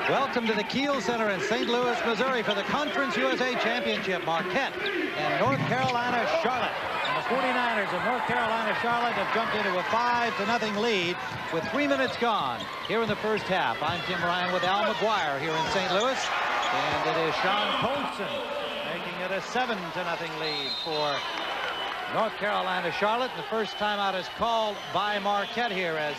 Welcome to the Kiel Center in St. Louis, Missouri for the Conference USA Championship. Marquette and North Carolina Charlotte. And the 49ers of North Carolina Charlotte have jumped into a 5-0 lead with 3 minutes gone here in the first half. I'm Tim Ryan with Al McGuire here in St. Louis. And it is Sean Colson making it a 7-0 lead for North Carolina Charlotte. And the first timeout is called by Marquette here as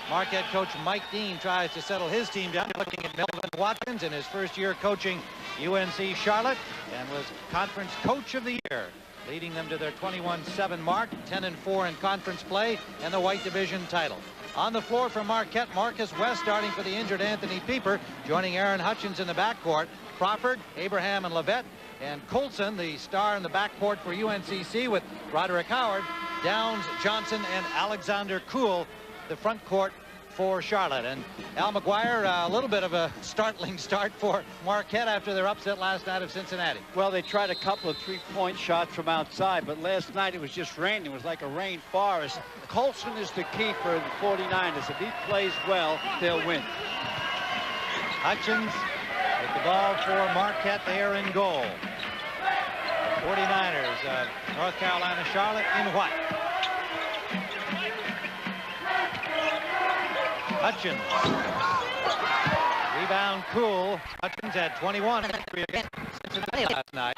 Marquette coach Mike Dean tries to settle his team down. Looking at Melvin Watkins in his first year coaching UNC Charlotte and was conference coach of the year, leading them to their 21-7 mark, 10-4 in conference play, and the White Division title. On the floor for Marquette, Marcus West starting for the injured Anthony Pieper, joining Aaron Hutchins in the backcourt. Crawford, Abraham, and Levette, and Colson, the star in the backcourt for UNCC with Roderick Howard, Downs, Johnson, and Alexander Kuhl, the front court for Charlotte. And Al McGuire, a little bit of a startling start for Marquette after their upset last night of Cincinnati. Well, they tried a couple of three-point shots from outside, but last night it was just raining. It was like a rain forest. Colson is the key for the 49ers. If he plays well, they'll win. Hutchins with the ball for Marquette. They are in goal. The 49ers of North Carolina Charlotte in white. Hutchins. Rebound Kuhl. Hutchins had 21 against Cincinnati last night.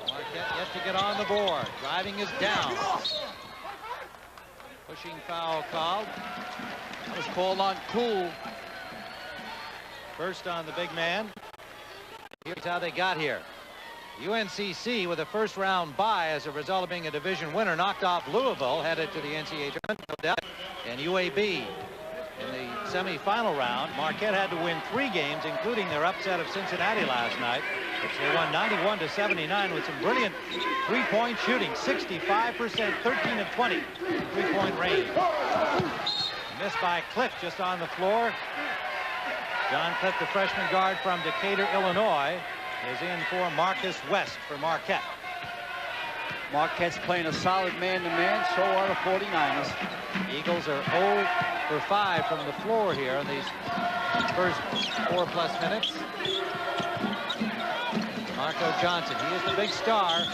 Marquette yet to get on the board. Driving is down. Pushing foul called. That was called on Kuhl. First on the big man. Here's how they got here. UNCC with a first-round bye as a result of being a division winner knocked off Louisville, headed to the NCAA tournament, no doubt, and UAB. In the semifinal round, Marquette had to win 3 games, including their upset of Cincinnati last night, which they won 91-79 with some brilliant three-point shooting, 65%, 13 of 20 three-point range. Missed by Cliff just on the floor. John Cliff, the freshman guard from Decatur, Illinois, is in for Marcus West for Marquette. Marquette's playing a solid man-to-man, so are the 49ers. Eagles are 0 for 5 from the floor here in these first 4+ minutes. Marco Johnson, he is the big star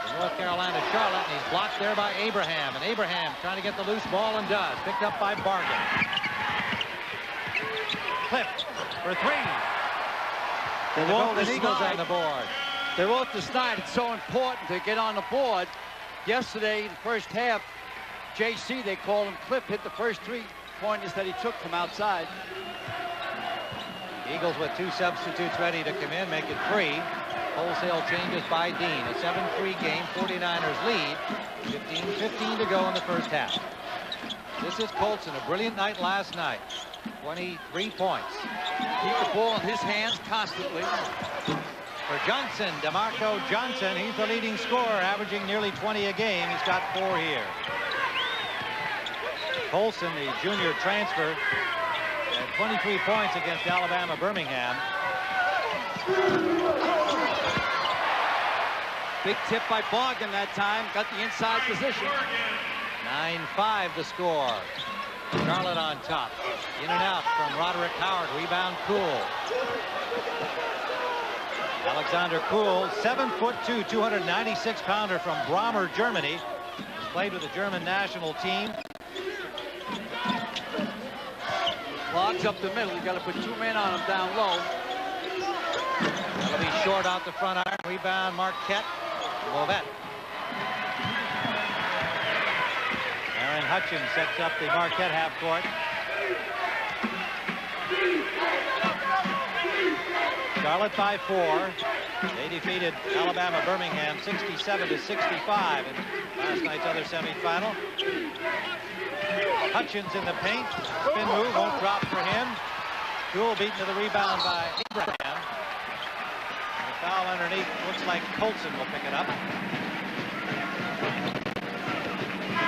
for North Carolina Charlotte, and he's blocked there by Abraham. And Abraham trying to get the loose ball and does. Picked up by Bargan. Cliff for 3. The Golden Eagles on the board. They wrote this night, it's so important to get on the board. Yesterday, in the first half, JC, they called him Cliff, hit the first 3-pointers that he took from outside. Eagles with 2 substitutes ready to come in, make it 3. Wholesale changes by Dean. A 7-3 game, 49ers lead. 15 to go in the first half. This is Colson, a brilliant night last night. 23 points. Keep the ball in his hands constantly. For Johnson, DeMarco Johnson, he's the leading scorer, averaging nearly 20 a game. He's got 4 here. Colson, the junior transfer, had 23 points against Alabama Birmingham. Big tip by Bargan that time, got the inside position. 9-5 the score. Charlotte on top. In and out from Roderick Howard. Rebound Kuhl. Alexander Kuhl, 7'2", 296-pounder from Brommer, Germany. He's played with the German national team. Logs up the middle. You got to put 2 men on him down low. That'll be short out the front iron. Rebound Marquette. Lovette. Aaron Hutchins sets up the Marquette half court. Charlotte by 4. They defeated Alabama Birmingham 67-65 in last night's other semifinal. Hutchins in the paint. Spin move won't drop for him. Kuhl beaten to the rebound by Abraham. And the foul underneath looks like Colson will pick it up.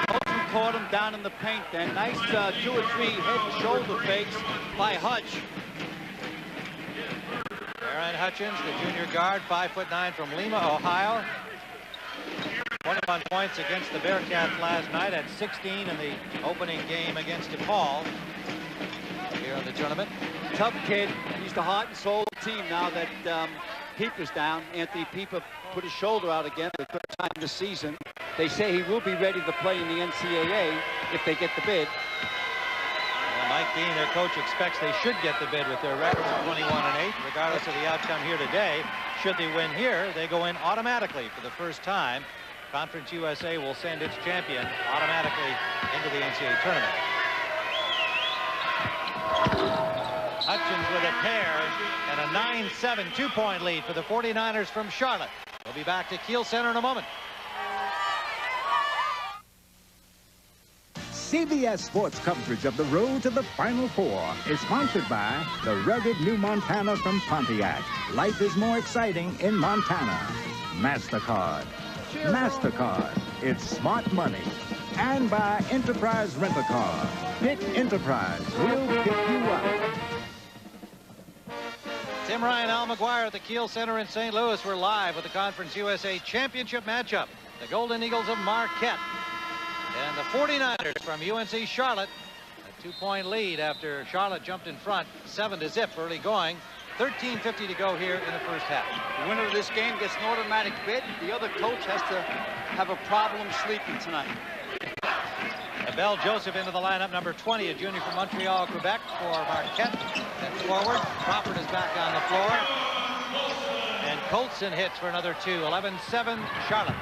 Colson caught him down in the paint then. Nice 2 or 3 head and shoulder fakes by Hutch. Aaron Hutchins, the junior guard, 5'9" from Lima, Ohio. 21 points against the Bearcats last night, at 16 in the opening game against DePaul. here in the tournament. Tough kid. He's the heart and soul of the team now that Pieper's down. Anthony Pieper put his shoulder out again for the third time this season. They say he will be ready to play in the NCAA if they get the bid. Well, Mike Dean, their coach, expects they should get the bid with their record of 21-8, regardless of the outcome here today. Should they win here, they go in automatically for the first time. Conference USA will send its champion automatically into the NCAA tournament. Hutchins with a pair and a 9-7 two-point lead for the 49ers from Charlotte. We'll be back to Kiel Center in a moment. CBS Sports coverage of the road to the Final Four is sponsored by the rugged new Montana from Pontiac. Life is more exciting in Montana. MasterCard. MasterCard. It's smart money. And by Enterprise Rent-A-Car. Pick Enterprise. We'll pick you up. Tim Ryan, Al McGuire at the Kiel Center in St. Louis. We're live with the Conference USA Championship matchup. The Golden Eagles of Marquette and the 49ers from UNC Charlotte. A 2-point lead after Charlotte jumped in front 7-0 early going. 13:50 to go here in the first half. The winner of this game gets an automatic bid. The other coach has to have a problem sleeping tonight. Abel Joseph into the lineup, number 20, a junior from Montreal, Quebec for Marquette. Steps forward. Crawford is back on the floor. And Colson hits for another two. 11-7 Charlotte.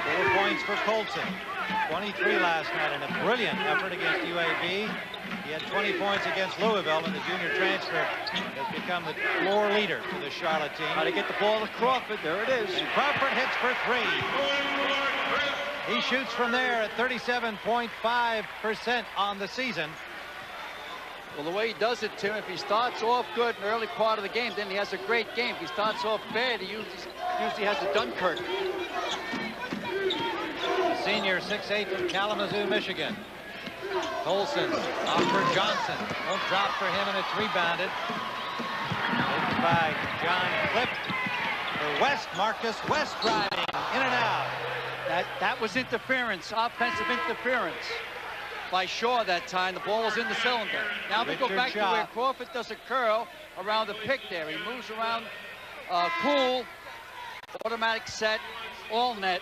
4 points for Colson. 23 last night in a brilliant effort against UAB. He had 20 points against Louisville, and the junior transfer has become the floor leader for the Charlotte team. How to get the ball to Crawford. There it is. And Crawford hits for 3. He shoots from there at 37.5% on the season. Well, the way he does it, Tim, if he starts off good in the early part of the game, then he has a great game. If he starts off bad, he usually has a Dunkirk. Senior 6'8" from Kalamazoo, Michigan. Colson off for Johnson. No drop for him, and it's rebounded. Taken by John Cliff. For West, Marcus West driving in and out. That was interference, offensive interference by Shaw that time. The ball was in the cylinder. Now we go back to where Crawford does a curl around the pick there. He moves around cool, automatic set, all net.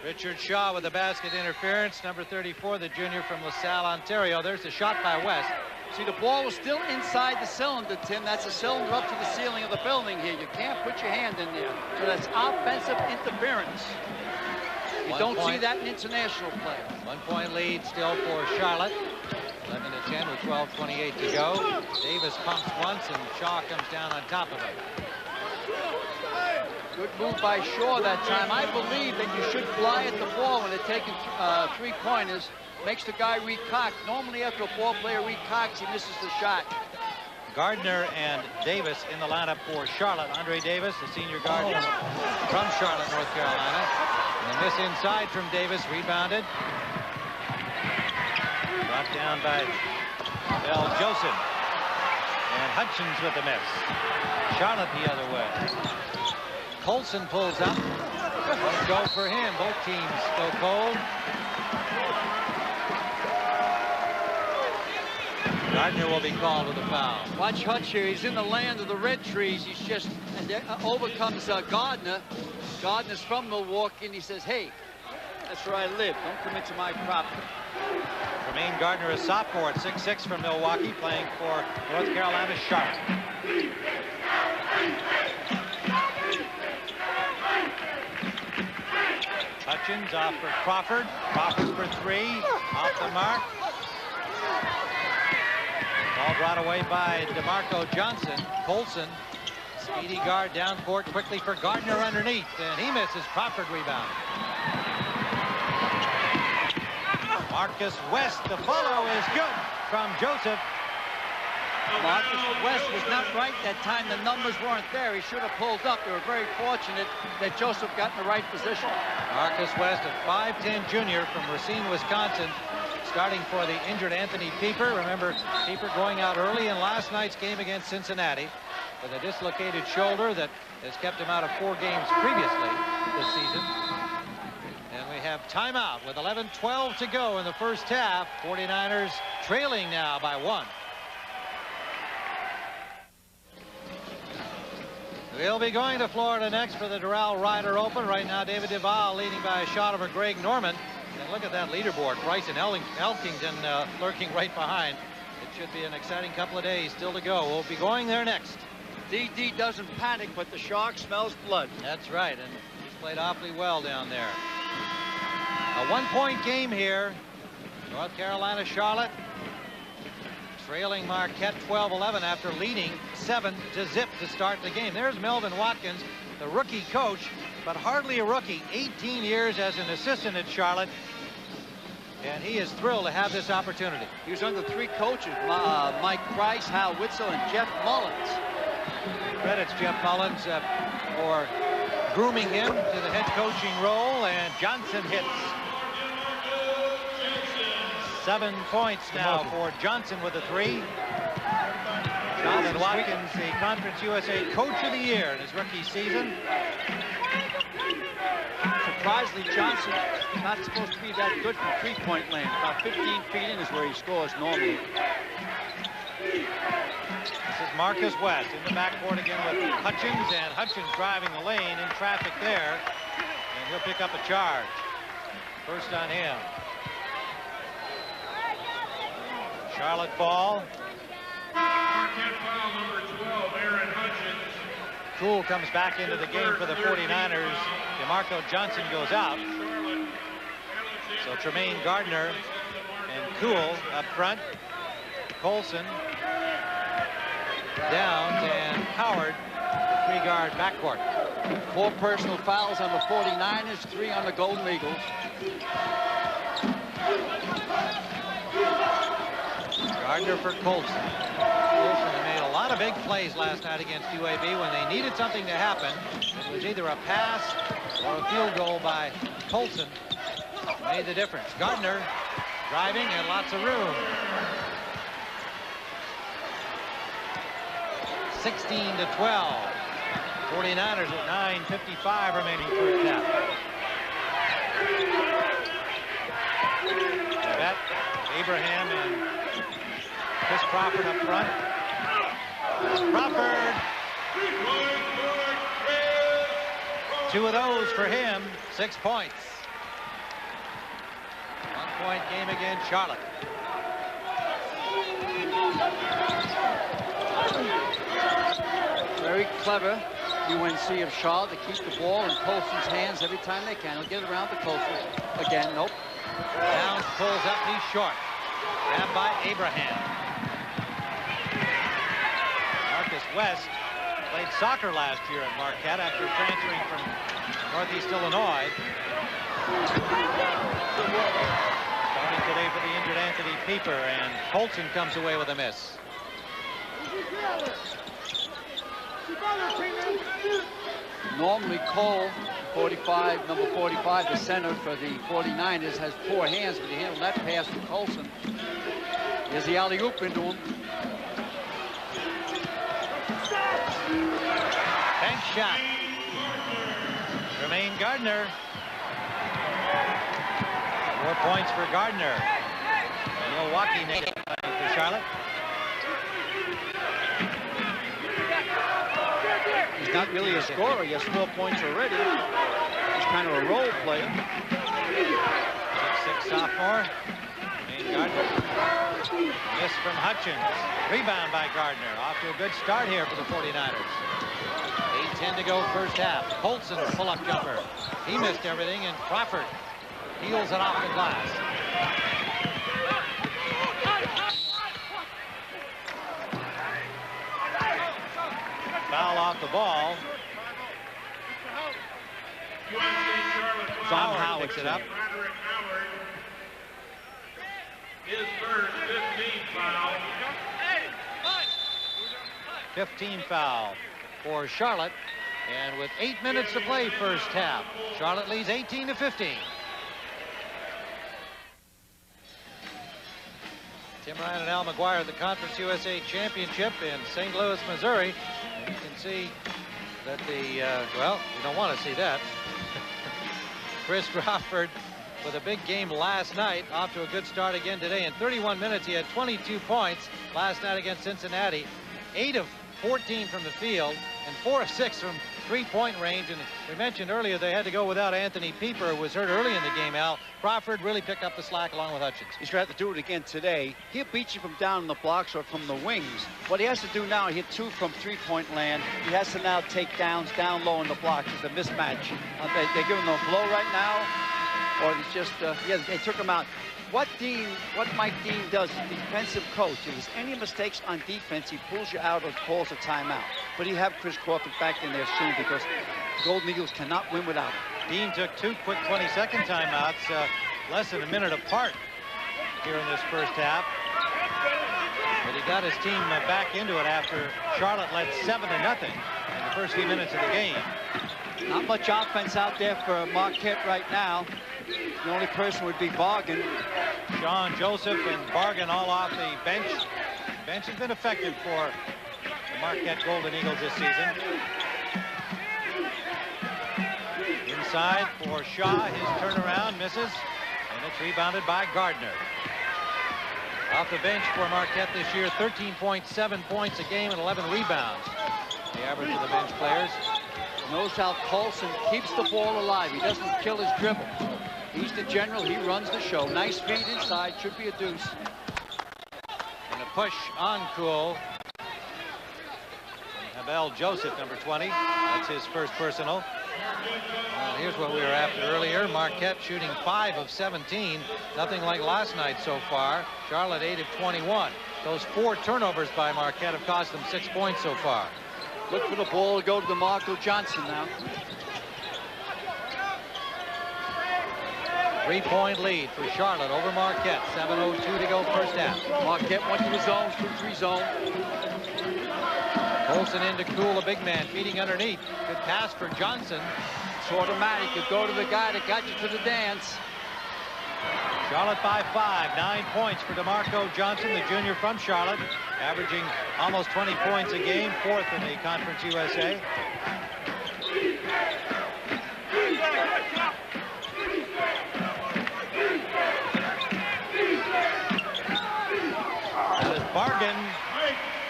Richard Shaw with the basket interference, number 34, the junior from LaSalle, Ontario. There's the shot by West. See, the ball was still inside the cylinder, Tim. That's a cylinder up to the ceiling of the building here. You can't put your hand in there. So that's offensive interference. You don't see that in international play. 1-point lead still for Charlotte. 11-10 with 12:28 to go. Davis pumps once, and Shaw comes down on top of him. Good move by Shaw that time. I believe that you should fly at the ball when they're taking three-pointers. Makes the guy recock. Normally after a ball player recocks, he misses the shot. Gardner and Davis in the lineup for Charlotte. Andre Davis, the senior guard from Charlotte, North Carolina. And a miss inside from Davis, rebounded. Brought down by Bell Joseph. And Hutchins with the miss. Charlotte the other way. Colson pulls up. Won't go for him. Both teams go cold. Gardner will be called with a foul. Watch Hutch here. He's in the land of the red trees. He's just, and there overcomes Gardner. Gardner's from Milwaukee, and he says, hey, that's where I live. Don't come into my property. Tremaine Gardner, a sophomore at 6'6" from Milwaukee, playing for North Carolina's Charlotte. Hutchins off for Crawford. Crawford for 3. Off the mark. Ball brought away by DeMarco Johnson. Colson, speedy guard down court quickly for Gardner underneath, and he misses. Crawford rebound. Marcus West, the follow is good from Joseph. Marcus West was not right that time. The numbers weren't there. He should have pulled up. They were very fortunate that Joseph got in the right position. Marcus West, a 5'10" junior from Racine, Wisconsin, starting for the injured Anthony Pieper. Remember, Pieper going out early in last night's game against Cincinnati with a dislocated shoulder that has kept him out of 4 games previously this season. And we have have timeout with 11:12 to go in the first half. 49ers trailing now by 1. We'll be going to Florida next for the Doral Ryder Open. Right now, David Duval leading by a shot over Greg Norman. And look at that leaderboard. Bryson Elkington lurking right behind. It should be an exciting couple of days still to go. We'll be going there next. DD doesn't panic, but the shark smells blood. That's right, and he's played awfully well down there. A 1-point game here. North Carolina, Charlotte trailing Marquette 12-11 after leading 7-0 to start the game. There's Melvin Watkins, the rookie coach, but hardly a rookie. 18 years as an assistant at Charlotte, and he is thrilled to have this opportunity. He was under 3 coaches, Mike Price, Hal Witzel, and Jeff Mullins. Credits Jeff Mullins for grooming him to the head coaching role, and Johnson hits. 7 points now for Johnson with a 3. Melvin Watkins, the Conference USA Coach of the Year in his rookie season. Surprisingly, Johnson not supposed to be that good from 3-point land. About 15 feet in is where he scores normally. This is Marcus West in the backcourt again with Hutchins, and Hutchins driving the lane in traffic there, and he'll pick up a charge. First on him. Charlotte ball. Marquette foul number 12, Aaron Hutchins. Cool comes back into the game for the 49ers. DeMarco Johnson goes out. So Tremaine Gardner and Cool up front. Colson, Downs, and Howard, the 3-guard backcourt. 4 personal fouls on the 49ers, 3 on the Golden Eagles. Gardner for Colson. Colson made a lot of big plays last night against UAB when they needed something to happen. It was either a pass or a field goal by Colson. Made the difference. Gardner driving and lots of room. 16-12. 49ers at 9:55 remaining first half. That Abraham and Chris Crawford up front. Crawford. 2 of those for him. 6 points. 1-point game again, Charlotte. Very clever UNC of Charlotte to keep the ball in Colson's hands every time they can. He'll get it around to Colson. Again, nope. Downs pulls up, he's short. Grabbed by Abraham. Marcus West played soccer last year at Marquette after transferring from Northeast Illinois. Starting today for the injured Anthony Pieper, and Colson comes away with a miss. Normally Cole, number 45, the center for the 49ers, has poor hands, but he handled that pass to Colson. Here's the alley-oop into him. Bank shot. Tremaine Gardner. 4 points for Gardner. Milwaukee native for Charlotte. He's not really a scorer. He has 4 points already. He's kind of a role player. 6'6" sophomore. Tremaine Gardner. Miss from Hutchins. Rebound by Gardner. Off to a good start here for the 49ers. 8:10 to go first half. Colson pull-up jumper. He missed everything, and Crawford peels it off the glass. Foul off the ball. Howard picks it up. His first 15 foul. 15 foul for Charlotte, and with 8 minutes to play first half, Charlotte leads 18-15. Tim Ryan and Al McGuire at the Conference USA Championship in St. Louis, Missouri. And you can see that the, well, you don't want to see that. Chris Crawford with a big game last night. Off to a good start again today. In 31 minutes, he had 22 points last night against Cincinnati. 8 of 14 from the field and 4 of 6 from three-point range. And we mentioned earlier they had to go without Anthony Pieper, who was hurt early in the game. Al Crawford really picked up the slack along with Hutchins. He's going to have to do it again today. He'll beat you from down in the blocks or from the wings. What he has to do now, he hit 2 from three-point land. He has to now take downs down low in the blocks. It's a mismatch. They're giving him a blow right now, or it's just, yeah, they took him out. What Mike Dean does, defensive coach, if there's any mistakes on defense, he pulls you out or calls a timeout. But you have Chris Crawford back in there soon because the Golden Eagles cannot win without him. Dean took 2 quick 20-second timeouts, less than a minute apart here in this first half. But he got his team back into it after Charlotte led 7-0 in the first few minutes of the game. Not much offense out there for Marquette right now. The only person would be Bargan. Sean Joseph and Bargan all off the bench. The bench has been effective for the Marquette Golden Eagles this season. Inside for Shaw, his turnaround misses, and it's rebounded by Gardner. Off the bench for Marquette this year, 13.7 points a game and 11 rebounds. The average of the bench players. Knows how Colson keeps the ball alive. He doesn't kill his dribble. He's the general. He runs the show. Nice feed inside. Should be a deuce. And a push on Cool. Abel Joseph, number 20. That's his first personal. Well, here's what we were after earlier. Marquette shooting 5 of 17. Nothing like last night so far. Charlotte 8 of 21. Those 4 turnovers by Marquette have cost them 6 points so far. Look for the ball to go to DeMarco Johnson now. 3-point lead for Charlotte over Marquette. 7:02 to go first half. Marquette went to the zone, 2-3 zone. Colson into Cool, a big man, feeding underneath. Good pass for Johnson. It's automatic. You go to the guy that got you to the dance. Charlotte by 5. 9 points for DeMarco Johnson, the junior from Charlotte, averaging almost 20 points a game, 4th in the Conference USA. That is Bargan.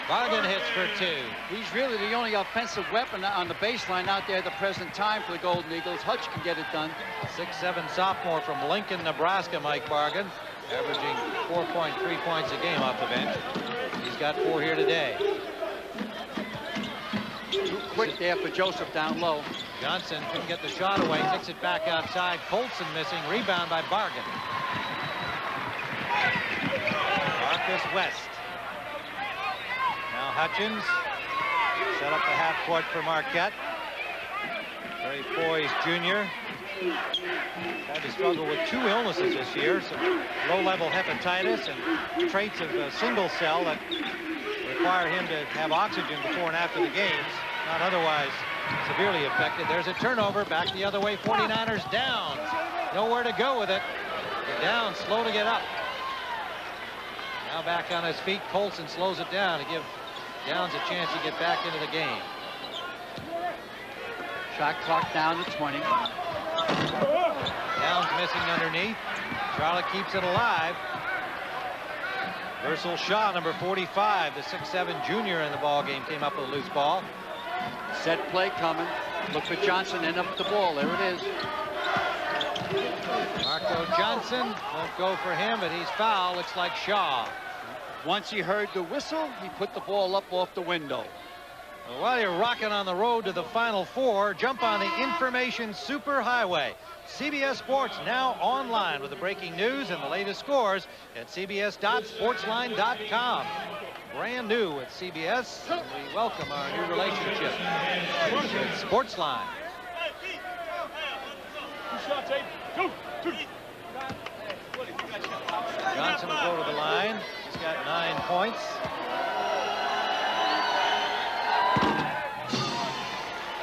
Bargan hits for 2. He's really the only offensive weapon on the baseline out there at the present time for the Golden Eagles. Hutch can get it done. 6'7" sophomore from Lincoln, Nebraska, Mike Bargan, averaging 4.3 points a game off the bench. He's got 4 here today. Too quick there for Joseph down low. Johnson couldn't get the shot away, kicks it back outside. Colson missing, rebound by Bargan. Marcus West. Now Hutchins set up the half court for Marquette. Very poised junior. Had to struggle with 2 illnesses this year, some low-level hepatitis and traits of single cell that require him to have oxygen before and after the games, not otherwise severely affected. There's a turnover, back the other way. 49ers down. Nowhere to go with it. They're down, slow to get up. Now back on his feet. Colson slows it down to give Downs a chance to get back into the game. Shot clock down to 20. Downs missing underneath. Charlotte keeps it alive. Versal Shaw, number 45, the 6'7" junior in the ball game, came up with a loose ball. Set play coming. Look for Johnson and up the ball. There it is. Marco Johnson won't go for him, but he's fouled. Looks like Shaw. Once he heard the whistle, he put the ball up off the window. Well, while you're rocking on the road to the Final Four, jump on the information superhighway. CBS Sports now online with the breaking news and the latest scores at cbs.sportsline.com. Brand new at CBS, and we welcome our new relationship with Sportsline. Johnson will go to the line. He's got 9 points.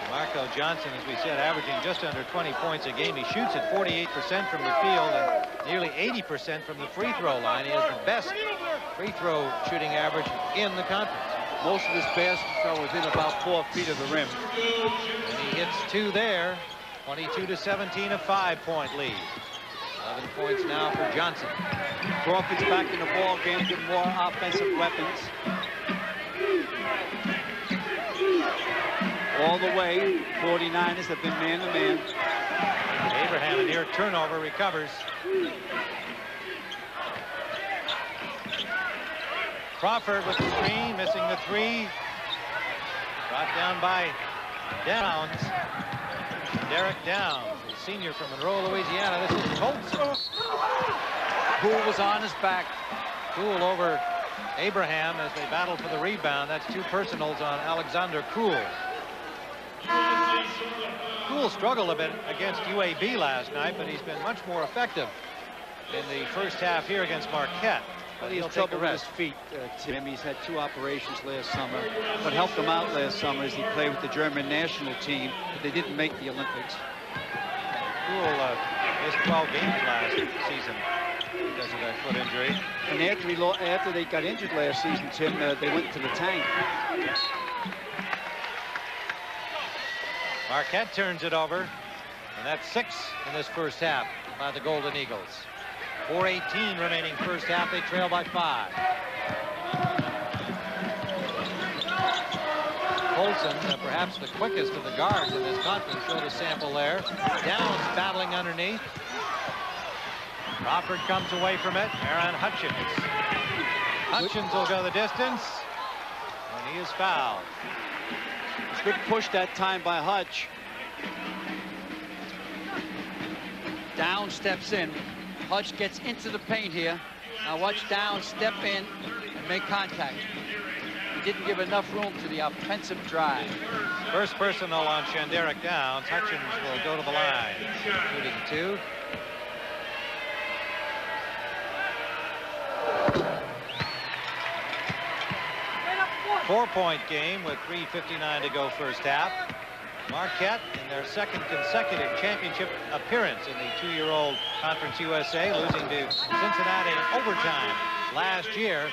Marco Johnson, as we said, averaging just under 20 points a game. He shoots at 48% from the field and nearly 80% from the free throw line. He has the best free throw shooting average in the conference. Most of his baskets are within about 4 feet of the rim. And he hits 2 there. 22-17, a 5-point lead. 11 points now for Johnson. Crawford's back in the ball game, with more offensive weapons. All the way, 49ers have been man-to-man. Abraham, a near turnover, recovers. Crawford with the screen, missing the three. Brought down by Downs. Derek Downs, a senior from Monroe, Louisiana. This is Colson. Poole was on his back. Poole over Abraham as they battle for the rebound. That's 2 personals on Alexander Poole. Poole struggled a bit against UAB last night, but he's been much more effective in the first half here against Marquette. But he'll take a rest. His feet, Tim. He's had 2 operations last summer. What helped him out last summer is he played with the German national team, but they didn't make the Olympics. Poole missed 12 games last season because of that foot injury. And after they got injured last season, Tim, they went to the tank. Marquette turns it over, and that's 6 in this first half by the Golden Eagles. 4:18 remaining first half. They trail by 5. Colson, perhaps the quickest of the guards in this conference, showed a sample there. Downs battling underneath. Crawford comes away from it. Aaron Hutchins. Hutchins will go the distance, and he is fouled. It's a good push that time by Hutch. Down steps in. Hutch gets into the paint here. Now watch Down step in and make contact. He didn't give enough room to the offensive drive. First personal on Shanderick Downs. Hutchins will go to the line. Shooting 2. Four-point game with 3:59 to go first half. Marquette in their second consecutive championship appearance in the 2-year-old Conference USA, losing to Cincinnati in overtime last year.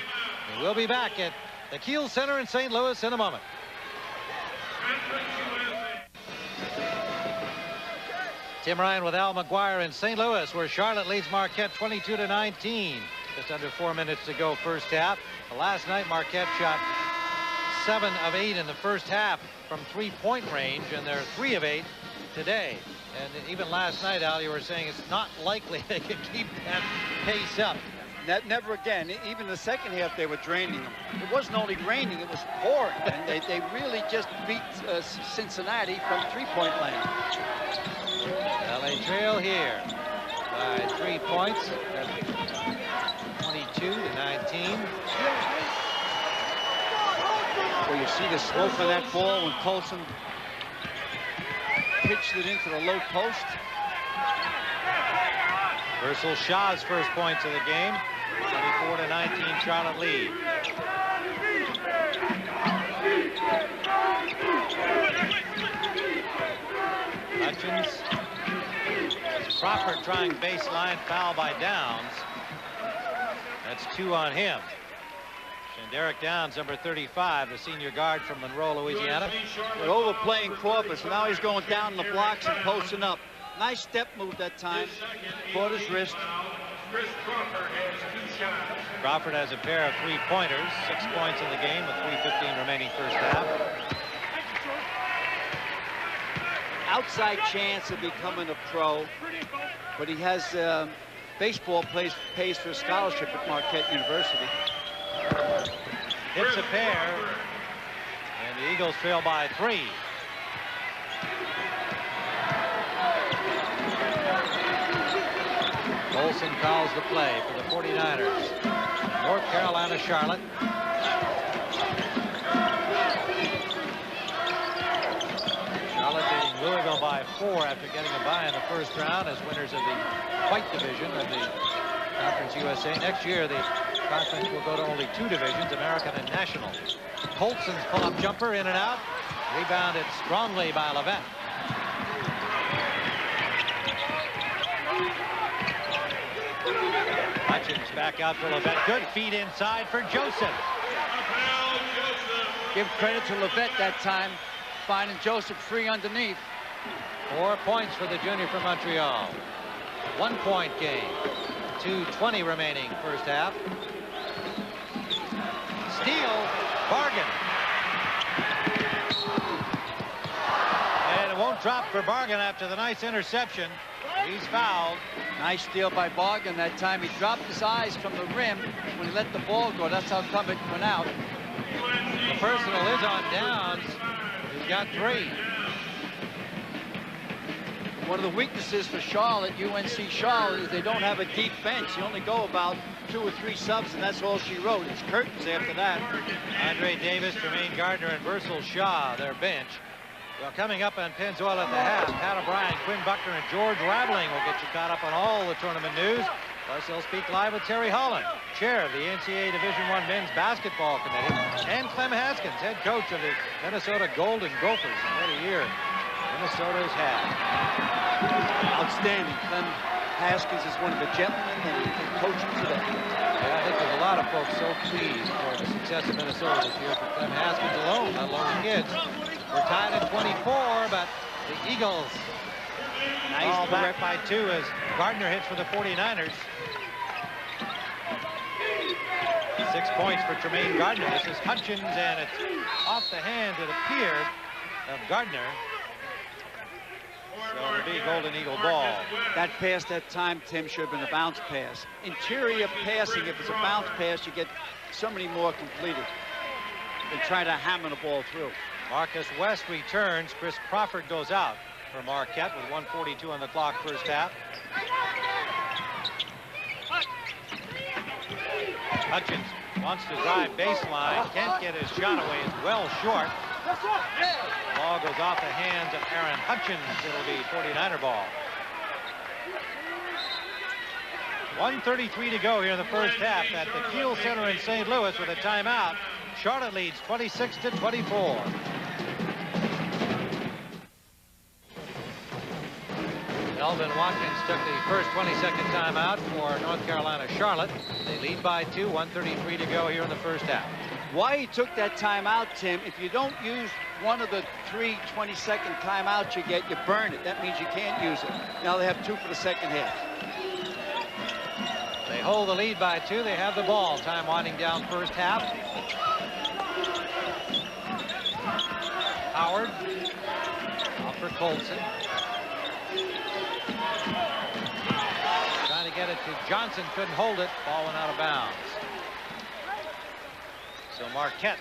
And we'll be back at the Kiel Center in St. Louis in a moment. Tim Ryan with Al McGuire in St. Louis, where Charlotte leads Marquette 22-19. Just under 4 minutes to go first half. Last night Marquette shot 7 of 8 in the first half from 3-point range, and they're 3 of 8 today. And even last night, Al, you were saying it's not likely they could keep that pace up. Never again. Even the second half, they were draining them. It wasn't only raining, it was pouring. And they really just beat Cincinnati from 3-point land. Well, they trail here by 3 points, 22-19. Well, you see the slope of that ball when Colson pitched it into the low post. Versal Shaw's first points of the game. 24-19 Charlotte lead. Hutchins. Crawford trying baseline, foul by Downs. That's 2 on him. Derek Downs, number 35, the senior guard from Monroe, Louisiana. They're overplaying Crawford, so now he's going down the blocks and posting up. Nice step move that time. Caught his wrist. Crawford has a pair of 3-pointers, 6 points in the game with 3:15 remaining first half. Outside chance of becoming a pro, but he has baseball pays for a scholarship at Marquette University. Hits a pair, and the Eagles trail by 3. Colson calls the play for the 49ers. North Carolina, Charlotte. Charlotte beating Louisville by 4 after getting a bye in the first round as winners of the white division of the Conference USA. Next year, the conference will go to only 2 divisions, American and National. Colson's pull-up jumper in and out. Rebounded strongly by Levette. Hutchins back out for Levette. Good feed inside for Joseph. Give credit to Levette that time, finding Joseph free underneath. 4 points for the junior from Montreal. 1-point game. 2:20 remaining first half. Steal, Bargan. And it won't drop for Bargan after the nice interception. He's fouled. Nice steal by Bargan that time. He dropped his eyes from the rim when he let the ball go. That's how come it went out. The personal is on Downs. He's got 3. One of the weaknesses for Charlotte, UNC Charlotte, is they don't have a deep bench. You only go about 2 or 3 subs, and that's all she wrote. It's curtains after that. Andre Davis, Jermaine Gardner, and Versal Shaw, their bench. Well, coming up on Pennzoil at the half, Pat O'Brien, Quinn Buckner, and George Raveling will get you caught up on all the tournament news. Plus, they'll speak live with Terry Holland, chair of the NCAA Division I Men's Basketball Committee, and Clem Haskins, head coach of the Minnesota Golden Gophers. And what a year Minnesota's had. Outstanding. Clem Haskins is one of the gentlemen that can coach him today. Yeah, I think there's a lot of folks so pleased for the success of Minnesota this year for Clem Haskins alone, not alone the kids. We're tied at 24, but the Eagles all back by 2 as Gardner hits for the 49ers. 6 points for Tremaine Gardner. This is Hutchins, and it's off the hands, it appeared, of Gardner. So it'll be Golden Eagle ball. That pass that time, Tim, should have been a bounce pass. Interior passing, if it's a bounce pass, you get so many more completed than try to hammer the ball through. Marcus West returns. Chris Crawford goes out for Marquette with 1:42 on the clock first half. Hutchins wants to drive baseline. Can't get his shot away. It's well short. Ball goes off the hands of Aaron Hutchins. It'll be 49er ball. 1:33 to go here in the first half at the Kiel Center in St. Louis with a timeout. Charlotte leads 26-24. Elvin Watkins took the first 22nd timeout for North Carolina Charlotte. They lead by 2, 1:33 to go here in the first half. Why he took that timeout, Tim, if you don't use one of the 3 20-second timeouts you get, you burn it. That means you can't use it. Now they have 2 for the second half. They hold the lead by 2. They have the ball. Time winding down first half. Howard. Out for Colson. Trying to get it to Johnson. Couldn't hold it. Ball went out of bounds. So Marquette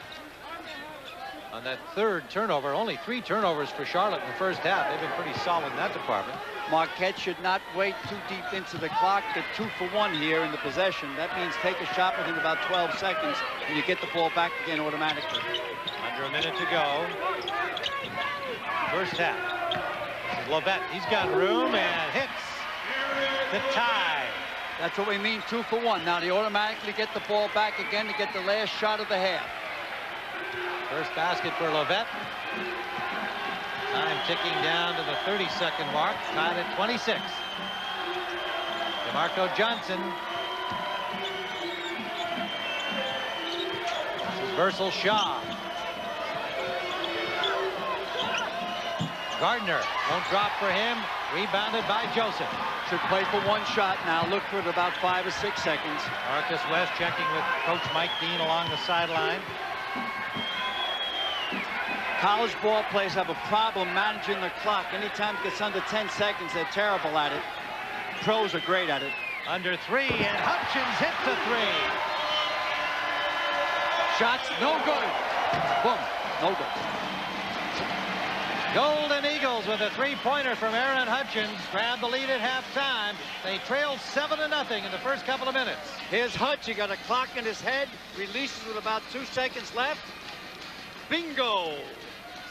on that 3rd turnover. Only 3 turnovers for Charlotte in the first half. They've been pretty solid in that department. Marquette should not wait too deep into the clock. They're 2 for 1 here in the possession. That means take a shot within about 12 seconds and you get the ball back again automatically. Under a minute to go. First half. This is Lovett. He's got room and hits the tie. That's what we mean, 2 for 1. Now they automatically get the ball back again to get the last shot of the half. First basket for Lovett. Time ticking down to the 30-second mark, tied at 26. DeMarco Johnson. This is Versal Shaw. Gardner won't drop for him. Rebounded by Joseph. Should play for 1 shot now. Look for it about 5 or 6 seconds. Marcus West checking with Coach Mike Dean along the sideline. College ball players have a problem managing the clock. Anytime it gets under 10 seconds, they're terrible at it. Pros are great at it. Under 3, and Hutchins hits the 3. Shots no good. Boom, no good. Golden Eagles with a 3-pointer from Aaron Hutchins. Grabbed the lead at halftime. They trailed 7-0 in the first couple of minutes. Here's Hutch. He got a clock in his head. Releases with about 2 seconds left. Bingo.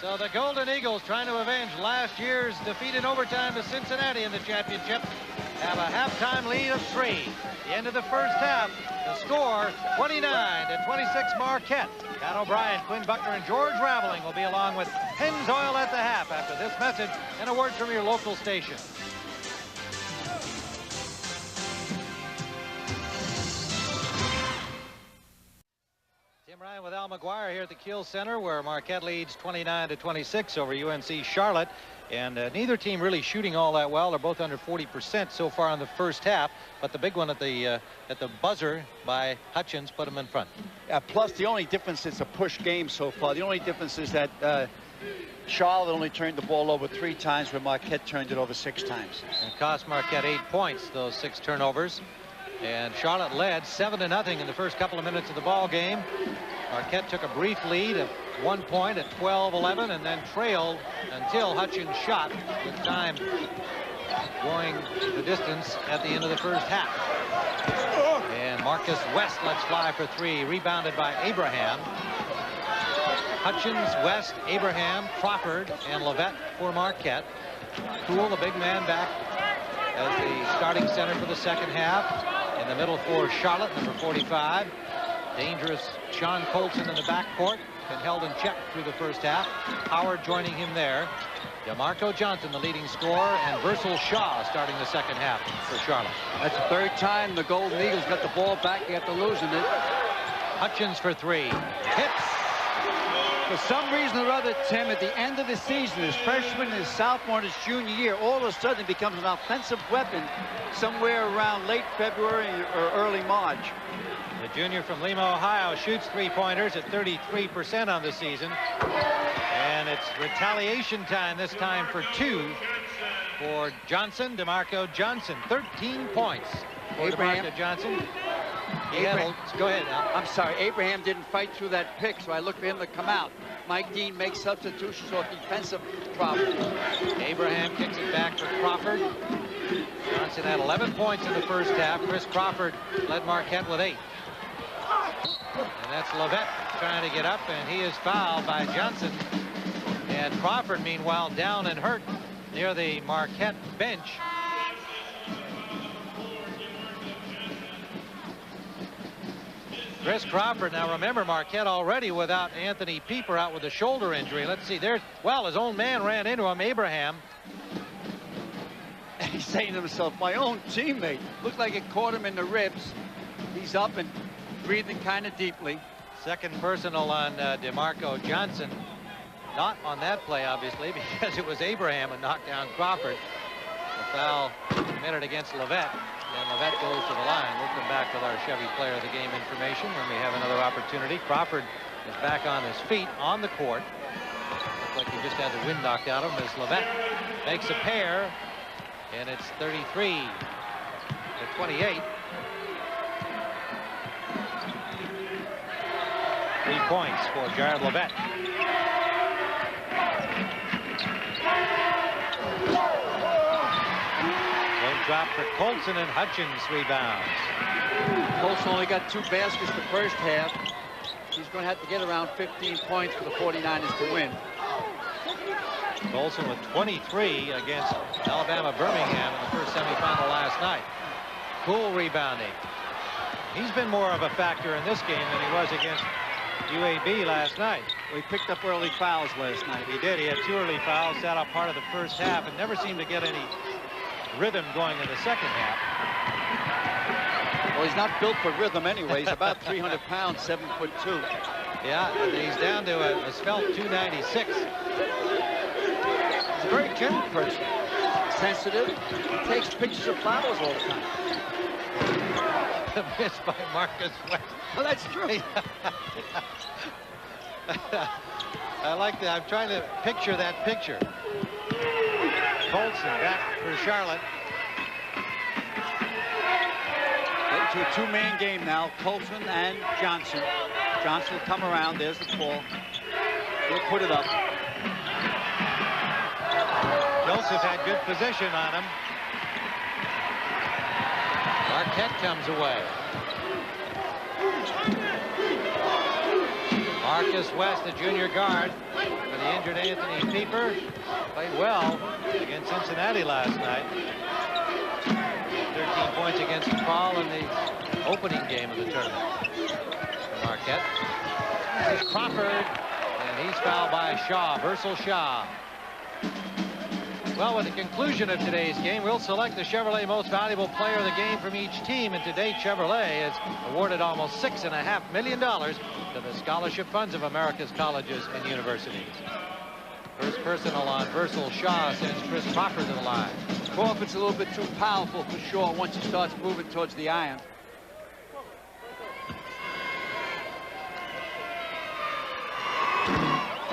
So the Golden Eagles, trying to avenge last year's defeat in overtime to Cincinnati in the championship, have a halftime lead of 3. At the end of the first half, the score 29-26 Marquette. Pat O'Brien, Quinn Buckner, and George Raveling will be along with Pennzoil at the half after this message and a word from your local station. Tim Tim Ryan with Al McGuire here at the Kiel Center, where Marquette leads 29-26 over UNC Charlotte. And neither team really shooting all that well. They're both under 40% so far in the first half. But the big one at the buzzer by Hutchins put them in front. Yeah, plus the only difference is a push game so far. The only difference is that Charlotte only turned the ball over 3 times, where Marquette turned it over 6 times. It cost Marquette 8 points, those 6 turnovers. And Charlotte led 7-0 in the first couple of minutes of the ball game. Marquette took a brief lead of 1 point at 12-11 and then trailed until Hutchins shot, with time going the distance at the end of the first half. And Marcus West lets fly for 3, rebounded by Abraham. Hutchins, West, Abraham, Crawford, and Levette for Marquette. Poole, the big man, back as the starting center for the second half. In the middle for Charlotte, number 45. Dangerous Sean Colson in the backcourt. Been held in check through the first half. Howard joining him there. DeMarco Johnson, the leading scorer, and Versal Shaw starting the second half for Charlotte. That's the 3rd time the Golden Eagles got the ball back after losing it. Hutchins for 3. Hits. For some reason or other, Tim, at the end of the season, his freshman, his sophomore, and his junior year, all of a sudden becomes an offensive weapon somewhere around late February or early March. The junior from Lima, Ohio, shoots 3-pointers at 33% on the season. And it's retaliation time, this time for 2 for Johnson, DeMarco Johnson. 13 points for DeMarco Johnson. Go ahead, Al. I'm sorry, Abraham didn't fight through that pick, so I looked for him to come out. Mike Dean makes substitutions off defensive problems. Abraham kicks it back for Crawford. Johnson had 11 points in the first half. Chris Crawford led Marquette with 8. And that's Levette trying to get up, and he is fouled by Johnson. And Crawford, meanwhile, down and hurt near the Marquette bench. Chris Crawford. Now remember, Marquette already without Anthony Pieper out with a shoulder injury. Let's see, there's, well, his own man ran into him, Abraham. He's saying to himself, my own teammate. Looked like it caught him in the ribs. He's up and breathing kind of deeply. Second personal on DeMarco Johnson. Not on that play, obviously, because it was Abraham who knocked down Crawford. The foul committed against Levette. And Levette goes to the line. We'll come back with our Chevy Player of the Game information when we have another opportunity. Crawford is back on his feet on the court. Looks like he just had the wind knocked out of him as Levette makes a pair. And it's 33-28. 3 points for Jared Levette. Drop for Colson, and Hutchins rebounds. Colson only got 2 baskets the first half. He's going to have to get around 15 points for the 49ers to win. Colson with 23 against Alabama Birmingham in the first semifinal last night. Poole rebounding. He's been more of a factor in this game than he was against UAB last night. Well, he picked up early fouls last night. He did. He had 2 early fouls, sat out part of the first half, and never seemed to get any rhythm going in the second half. Well, he's not built for rhythm anyway. He's about 300 pounds, 7'2". Yeah, he's down to a svelte 296. He's a very gentle person. Sensitive. He takes pictures of flowers all the time. The miss by Marcus West. Well, that's true. I like that. I'm trying to picture that picture. Colson back for Charlotte. Into a 2-man game now, Colson and Johnson. Johnson will come around. There's the ball. He'll put it up. Joseph had good position on him. Marquette comes away. Marcus West, the junior guard, for the injured Anthony Pieper. Played well against Cincinnati last night. 13 points against Paul in the opening game of the tournament. Marquette. Here's Crawford, and he's fouled by Shaw, Versal Shaw. Well, with the conclusion of today's game, we'll select the Chevrolet Most Valuable Player of the Game from each team. And to date, Chevrolet has awarded almost $6.5 million to the scholarship funds of America's colleges and universities. First personal on Versal Shaw sends Chris Crawford to the line. Crawford's a little bit too powerful for Shaw once he starts moving towards the iron.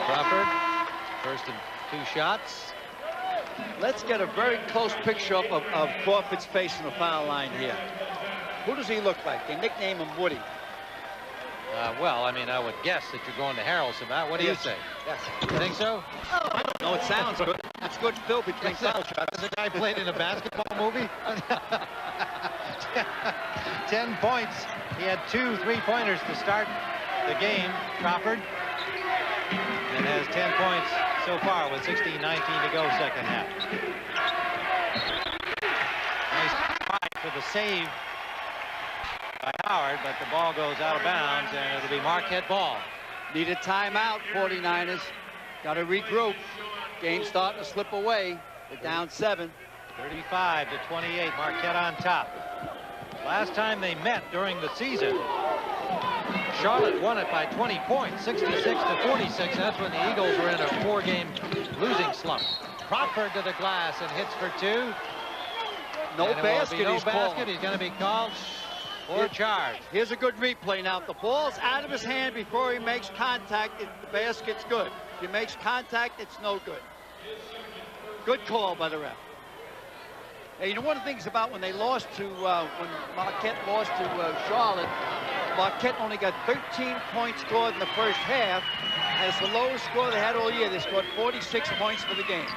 Crawford, first and 2 shots. Let's get a very close picture of Crawford's face in the foul line here. Who does he look like? They nickname him Woody. Well, I mean, I would guess that you're going to Harrelson, Matt. What do you say? Yes. You think so? Oh, I don't know. It sounds good. It's good fill between foul shots. The guy played in a basketball movie. 10 points. He had 2 3-pointers to start the game, Crawford. And has 10 points so far with 16-19 to go second half. Nice fight for the save by Howard, but the ball goes out of bounds, and it'll be Marquette ball. Need a timeout, 49ers. Got to regroup. Game starting to slip away. They're down 7. 35-28, Marquette on top. Last time they met during the season, Charlotte won it by 20 points, 66-46. That's when the Eagles were in a 4-game losing slump. Crawford to the glass and hits for 2. No basket. No basket. He's going to be called for charge. Here's a good replay now. The ball's out of his hand before he makes contact. The basket's good. If he makes contact, it's no good. Good call by the ref. Hey, you know, one of the things about when they lost to, when Marquette lost to Charlotte, Marquette only got 13 points scored in the first half. And it's the lowest score they had all year. They scored 46 points for the game.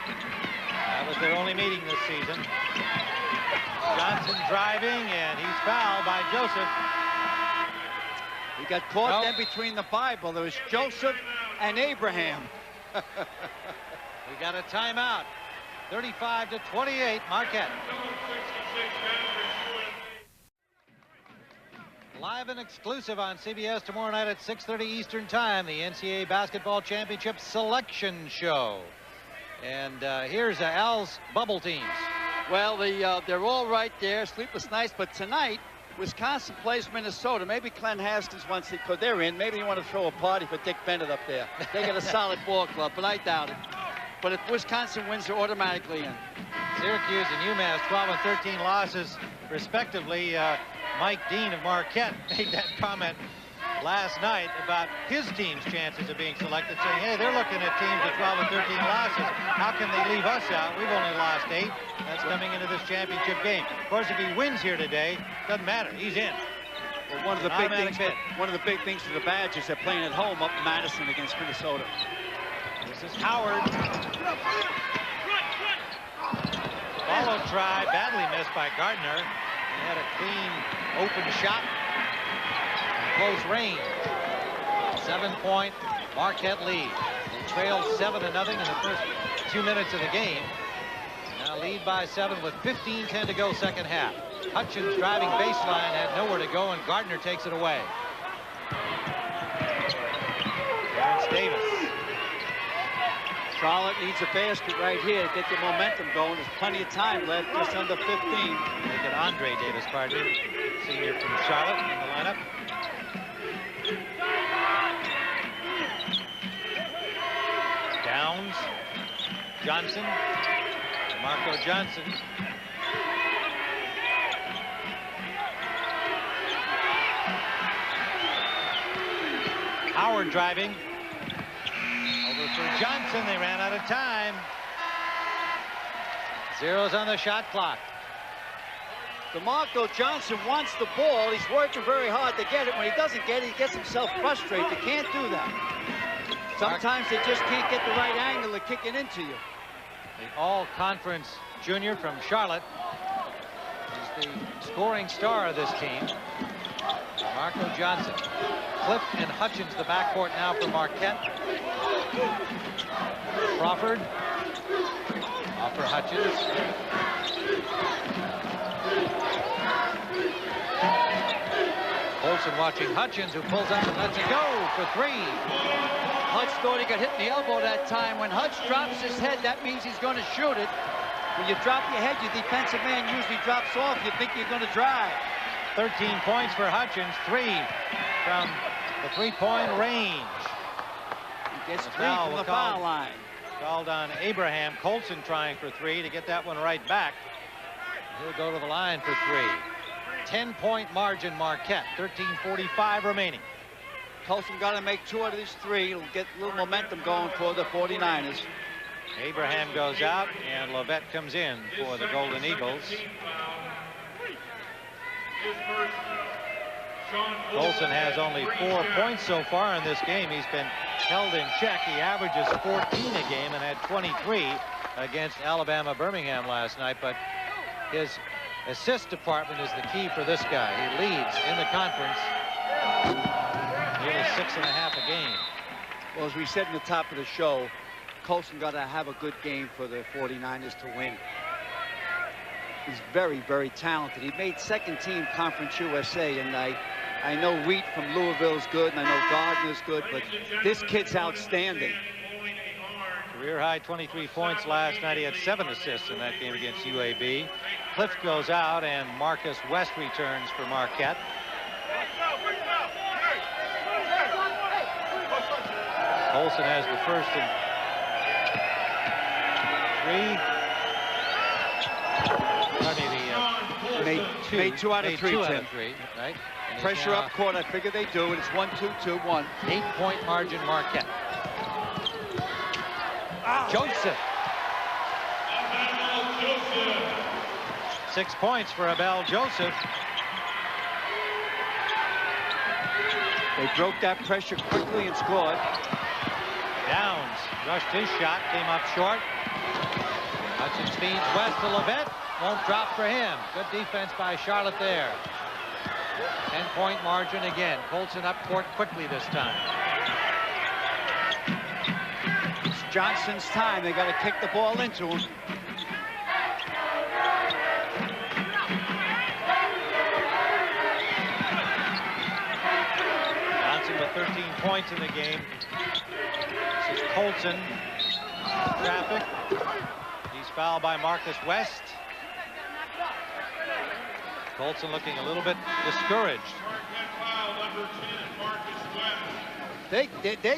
That was their only meeting this season. Johnson driving, and he's fouled by Joseph. He got caught then between the Bible. There was Joseph and Abraham. We got a timeout. 35-28, Marquette. Live and exclusive on CBS tomorrow night at 6:30 Eastern Time, the NCAA Basketball Championship Selection Show. And here's Al's bubble teams. Well, they're all right there, sleepless nights, but tonight, Wisconsin plays Minnesota. Maybe Glenn Haskins wants to, because they're in, maybe you want to throw a party for Dick Bennett up there. They got a solid ball club, but I doubt it. But if Wisconsin wins, they're automatically in. Syracuse and UMass 12 and 13 losses, respectively. Mike Dean of Marquette made that comment last night about his team's chances of being selected, saying, hey, they're looking at teams with 12 and 13 losses. How can they leave us out? We've only lost 8. That's coming into this championship game. Of course, if he wins here today, doesn't matter. He's in. Well, one of the big things for the Badgers, they're playing at home up in Madison against Minnesota. This is Howard. Follow try, badly missed by Gardner. He had a clean, open shot. Close range. 7-point Marquette lead. They trailed 7-0 in the first 2 minutes of the game. Now lead by 7 with 15:10 to go second half. Hutchins driving baseline, had nowhere to go, and Gardner takes it away. Terrence Davis. Charlotte needs a basket right here to get the momentum going. There's plenty of time left, just under 15. Look at Andre Davis, pardon me, senior from Charlotte in the lineup. Downs, Johnson, Marco Johnson. Howard driving. Over for Johnson. They ran out of time. Zeros on the shot clock. DeMarco Johnson wants the ball. He's working very hard to get it. When he doesn't get it, he gets himself frustrated. You can't do that. Sometimes they just can't get the right angle to kick it into you. The all-conference junior from Charlotte. He's the scoring star of this team. Marco Johnson. Cliff and Hutchins, the backcourt now for Marquette. Crawford. Off for Hutchins. Olsen watching Hutchins, who pulls up and lets it go for 3. Hutch thought he got hit in the elbow that time. When Hutch drops his head, that means he's going to shoot it. When you drop your head, your defensive man usually drops off. You think you're going to drive. 13 points for Hutchins, 3 from the three-point range. He gets 3 from the foul line. Called on Abraham. Colson trying for 3 to get that one right back. He'll go to the line for 3. 10-point margin, Marquette. 13:45 remaining. Colson got to make 2 out of these 3. It'll get a little momentum going for the 49ers. Abraham goes out, and Lovett comes in for the Golden Eagles. Colson has only 4 points so far in this game. He's been held in check. He averages 14 a game and had 23 against Alabama Birmingham last night. But his assist department is the key for this guy. He leads in the conference. Nearly 6.5 a game. Well, as we said in the top of the show, Colson got to have a good game for the 49ers to win. He's very, very talented. He made second-team Conference USA, and I know Wheat from Louisville is good, and I know Gardner's good, but this kid's outstanding. Career-high 23 points last night. He had 7 assists in that game against UAB. Cliff goes out, and Marcus West returns for Marquette. Colson has the first and 3. Made 2 out of 3, Tim. Right? Pressure up court, I figure they do, and it's 1-2-2-1. 8-point margin, Marquette. Joseph. 6 points for Abel Joseph. They broke that pressure quickly and scored. Downs rushed his shot, came up short. Hutchins feeds West to Lovett. Won't drop for him. Good defense by Charlotte there. 10-point margin again. Colson up court quickly this time. It's Johnson's time. They got to kick the ball into him. Johnson with 13 points in the game. This is Colson. Traffic. He's fouled by Marcus West. Colson looking a little bit discouraged. They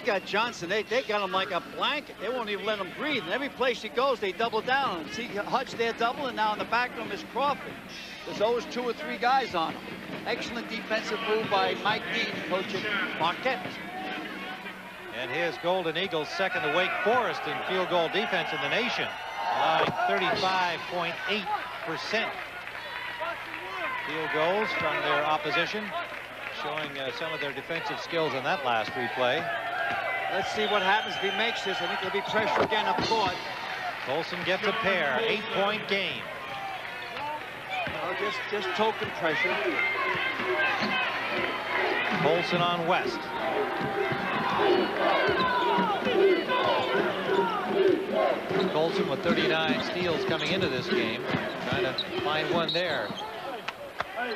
got Johnson. They got him like a blanket. They won't even let him breathe. And every place he goes, they double down. See Hutch there doubling. Now in the back room is Crawford. There's always 2 or 3 guys on him. Excellent defensive move by Mike Dean, coaching Marquette. And his Golden Eagles second to Wake Forest in field goal defense in the nation, allowing 35.8% field goals from their opposition, showing some of their defensive skills in that last replay. Let's see what happens if he makes this. I think there'll be pressure again up court. Colson gets a pair, 8-point game. Well, just token pressure. Colson on West. Colson with 39 steals coming into this game. Trying to find one there.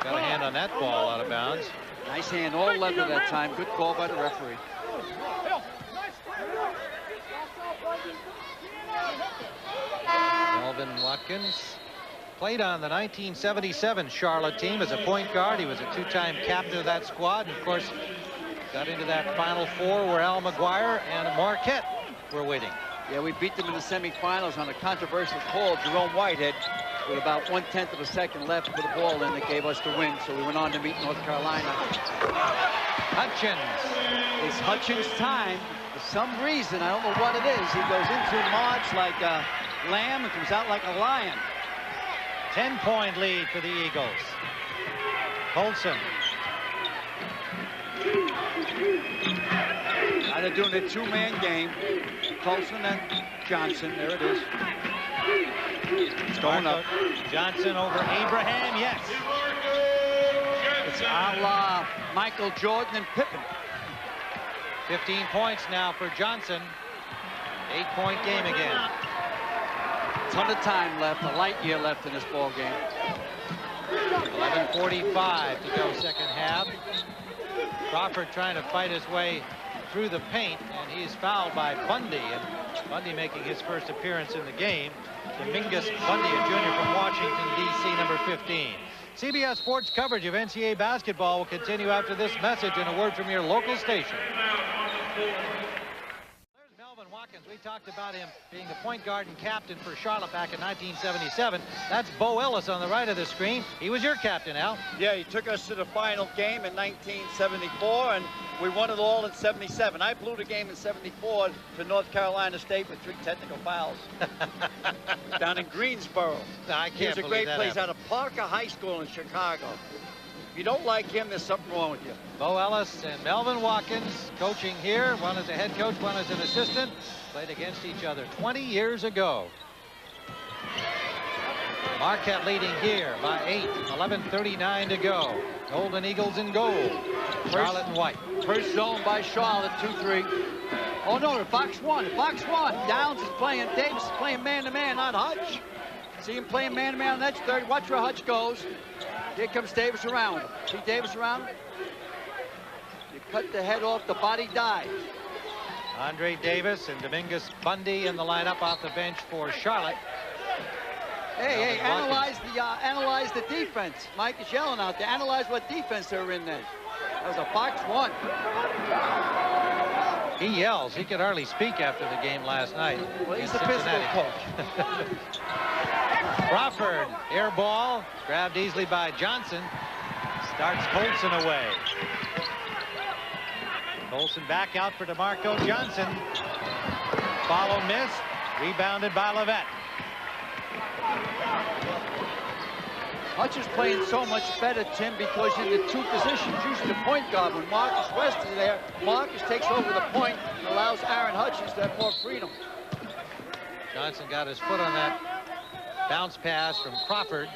Got a hand on that ball out of bounds. Nice hand, all leather that time. Good call by the referee. Melvin Watkins played on the 1977 Charlotte team as a point guard. He was a 2-time captain of that squad. And of course, got into that Final Four where Al McGuire and Marquette were waiting. Yeah, we beat them in the semifinals on a controversial call. Jerome Whitehead, with about 1/10 of a second left, put the ball in that gave us the win. So we went on to meet North Carolina. Hutchins. It's Hutchins' time. For some reason, I don't know what it is. He goes into March like a lamb and comes out like a lion. 10-point lead for the Eagles. Colson. Now they're doing a 2-man game. Colson and Johnson. There it is. It's going up. Johnson over Abraham. Yes. It's a la Michael Jordan and Pippen. 15 points now for Johnson. 8-point game again. Ton of time left. A light year left in this ball game. 11:45 to go second half. Crawford trying to fight his way through the paint, and he is fouled by Bundy. And Bundy making his first appearance in the game. Dominguez Bundy, a junior from Washington, D.C., number 15. CBS Sports coverage of NCAA basketball will continue after this message and a word from your local station. We talked about him being the point guard and captain for Charlotte back in 1977. That's Bo Ellis on the right of the screen. He was your captain, Al. Yeah, he took us to the final game in 1974, and we won it all in 77. I blew the game in 74 to North Carolina State with 3 technical fouls down in Greensboro. No, I can't He was a great place out of Parker High School in Chicago. If you don't like him, there's something wrong with you. Bo Ellis and Melvin Watkins coaching here. One as a head coach, one as an assistant. Played against each other 20 years ago. Marquette leading here by 8. 11:39 to go. Golden Eagles in gold. Charlotte in white. First zone by Charlotte, 2-3. Oh no, the box one. Box one. Downs is playing. Davis is playing man-to-man, not Hutch. See him playing man-to-man on that 30. Watch where Hutch goes. Here comes Davis around him. See Davis around him? You cut the head off, the body dies. Andre Davis and Dominguez Bundy in the lineup off the bench for Charlotte. Hey, analyze the defense. Mike is yelling out there. Analyze what defense they were in then. That was a box one. He yells. He could hardly speak after the game last night. Well, he's the physical coach. Crawford, air ball, grabbed easily by Johnson. Starts Colson away. Colson back out for DeMarco Johnson. Follow miss. Rebounded by Levette. Hutch is playing so much better, Tim, because in the 2 positions, usually the point guard. When Marcus West is there, Marcus takes over the point and allows Aaron Hutchins to have more freedom. Johnson got his foot on that bounce pass from Crawford.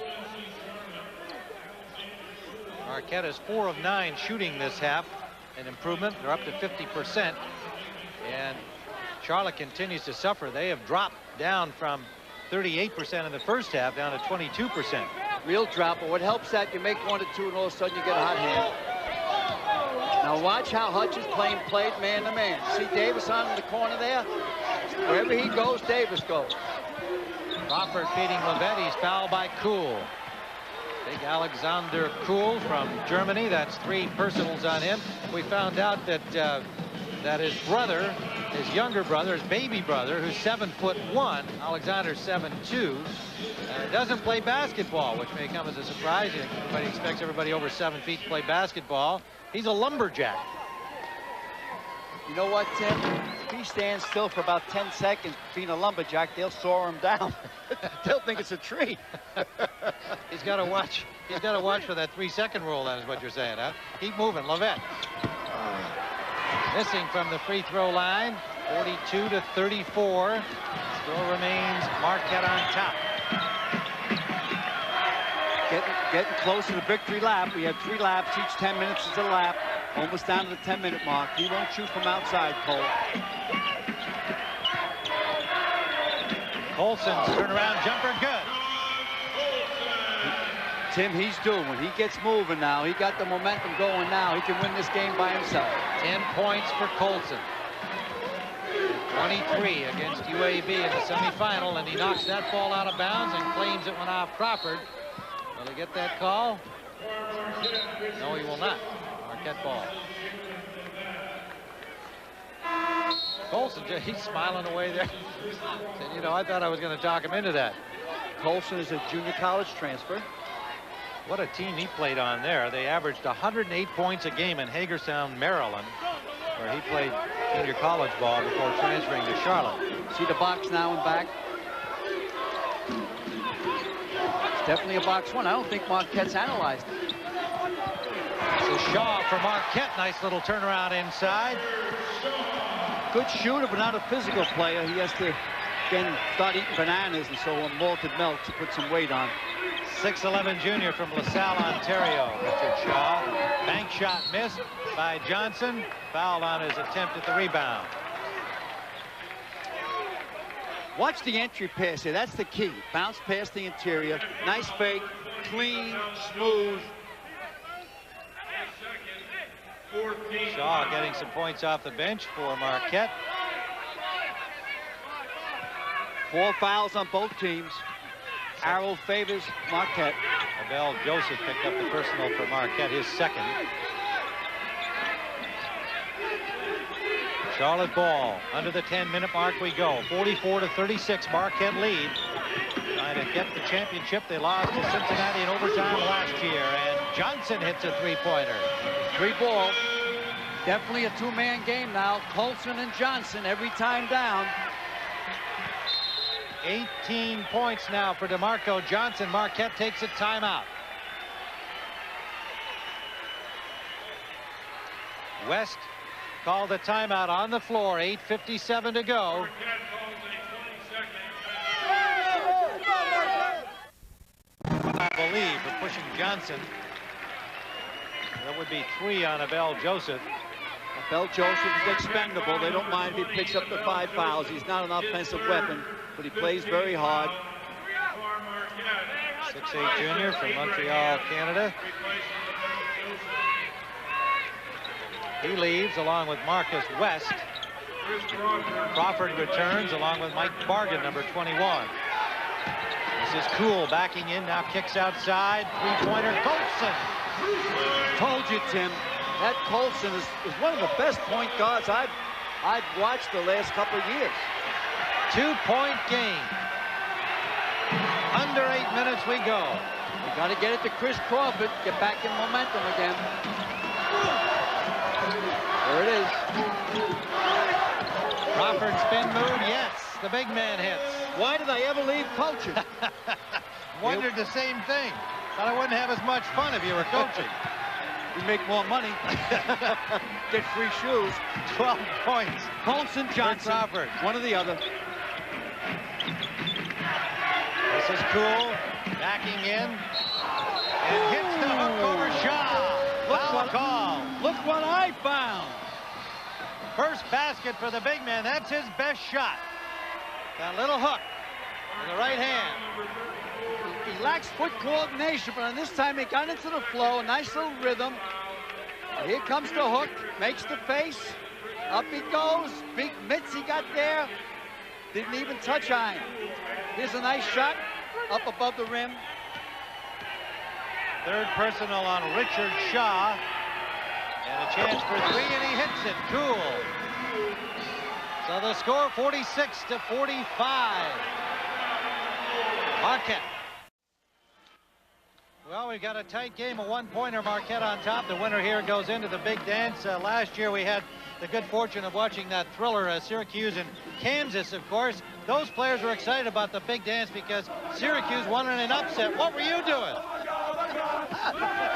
Marquette is 4 of 9 shooting this half. An improvement. They're up to 50%. And Charlotte continues to suffer. They have dropped down from 38% in the first half down to 22%. Real drop, but what helps that you make 1 or 2 and all of a sudden you get a hot hand. Now watch how Hutch is played man-to-man. See Davis on in the corner there? Wherever he goes, Davis goes. Crawford feeding Levette. He's fouled by Kuhl. Big Alexander Kuhl from Germany. That's 3 personals on him. We found out that that his brother, his younger brother, his baby brother, who's 7'1", Alexander's 7'2", doesn't play basketball, which may come as a surprise. Everybody expects everybody over 7 feet to play basketball. He's a lumberjack. You know what, Tim? If he stands still for about 10 seconds being a lumberjack, they'll saw him down. They'll think it's a tree. He's got to watch. He's got to watch for that 3-second rule. That is what you're saying, huh? Keep moving, Levette. Missing from the free throw line. 42-34. Still remains Marquette on top. Getting close to the victory lap. We have 3 laps. Each 10 minutes is a lap. Almost down to the 10-minute mark. He won't shoot from outside, Cole. Colson's turnaround jumper, good. Tim, he's due. When he gets moving now, he got the momentum going now. He can win this game by himself. 10 points for Colson. 23 against UAB in the semifinal, and he knocks that ball out of bounds and claims it went off Crawford. Will he get that call? No, he will not. Marquette ball. Colson, he's smiling away there. And, you know, I thought I was going to talk him into that. Colson is a junior college transfer. What a team he played on there. They averaged 108 points a game in Hagerstown, Maryland, where he played junior college ball before transferring to Charlotte. See the box now and back. It's definitely a box one. I don't think Marquette's analyzed it. So Shaw for Marquette. Nice little turnaround inside. Good shooter, but not a physical player. He has to, again, start eating bananas and so on malted milk to put some weight on. 6'11" junior from LaSalle, Ontario, Richard Shaw. Bank shot missed by Johnson. Fouled on his attempt at the rebound. Watch the entry pass here. That's the key. Bounce past the interior. Nice fake. Clean, smooth. 14. Shaw getting some points off the bench for Marquette. 4 fouls on both teams. Arrow favors Marquette. Abel Joseph picked up the personal for Marquette, his second. Charlotte ball. Under the 10-minute mark we go. 44-36, Marquette lead. Trying to get the championship. They lost to Cincinnati in overtime last year. And Johnson hits a three-pointer. 3-ball. Definitely a 2-man game now. Colson and Johnson every time down. 18 points now for DeMarco Johnson. Marquette takes a timeout. West called a timeout on the floor. 8:57 to go. I believe for pushing Johnson. That would be 3 on Abel Joseph. Abel Joseph is expendable. They don't mind if he picks up the 5 fouls. He's not an offensive weapon, but he plays very hard. 6'8" junior from Montreal, Canada. He leaves along with Marcus West. Crawford returns along with Mike Bargan, number 21. This is Cool backing in, now kicks outside. Three-pointer, Colson. Told you, Tim. That Colson is one of the best point guards I've watched the last couple of years. 2-point game. Under 8 minutes we go. We got to get it to Chris Crawford. Get back in momentum again. There it is. Crawford spin move, yes. The big man hits. Why did I ever leave coaching? Wondered the same thing. Thought I wouldn't have as much fun if you were coaching. You make more money. Get free shoes. 12 points. Colson, Johnson, Crawford. one or the other. This is Cool, backing in, and hits the hook over Shaw. Foul call. Look what I found. First basket for the big man. That's his best shot. That little hook with the right hand. He lacks foot coordination, but on this time he got into the flow. A nice little rhythm. And here comes the hook. Makes the face. Up he goes. Big mitts he got there. Didn't even touch iron. Here's a nice shot up above the rim. Third personal on Richard Shaw. And a chance for 3, and he hits it. Cool. So the score 46-45. Marquette. Well, we've got a tight game, a one-pointer. Marquette on top. The winner here goes into the big dance. Last year we had the good fortune of watching that thriller, Syracuse and Kansas, of course. Those players were excited about the big dance because Syracuse won in an upset. What were you doing?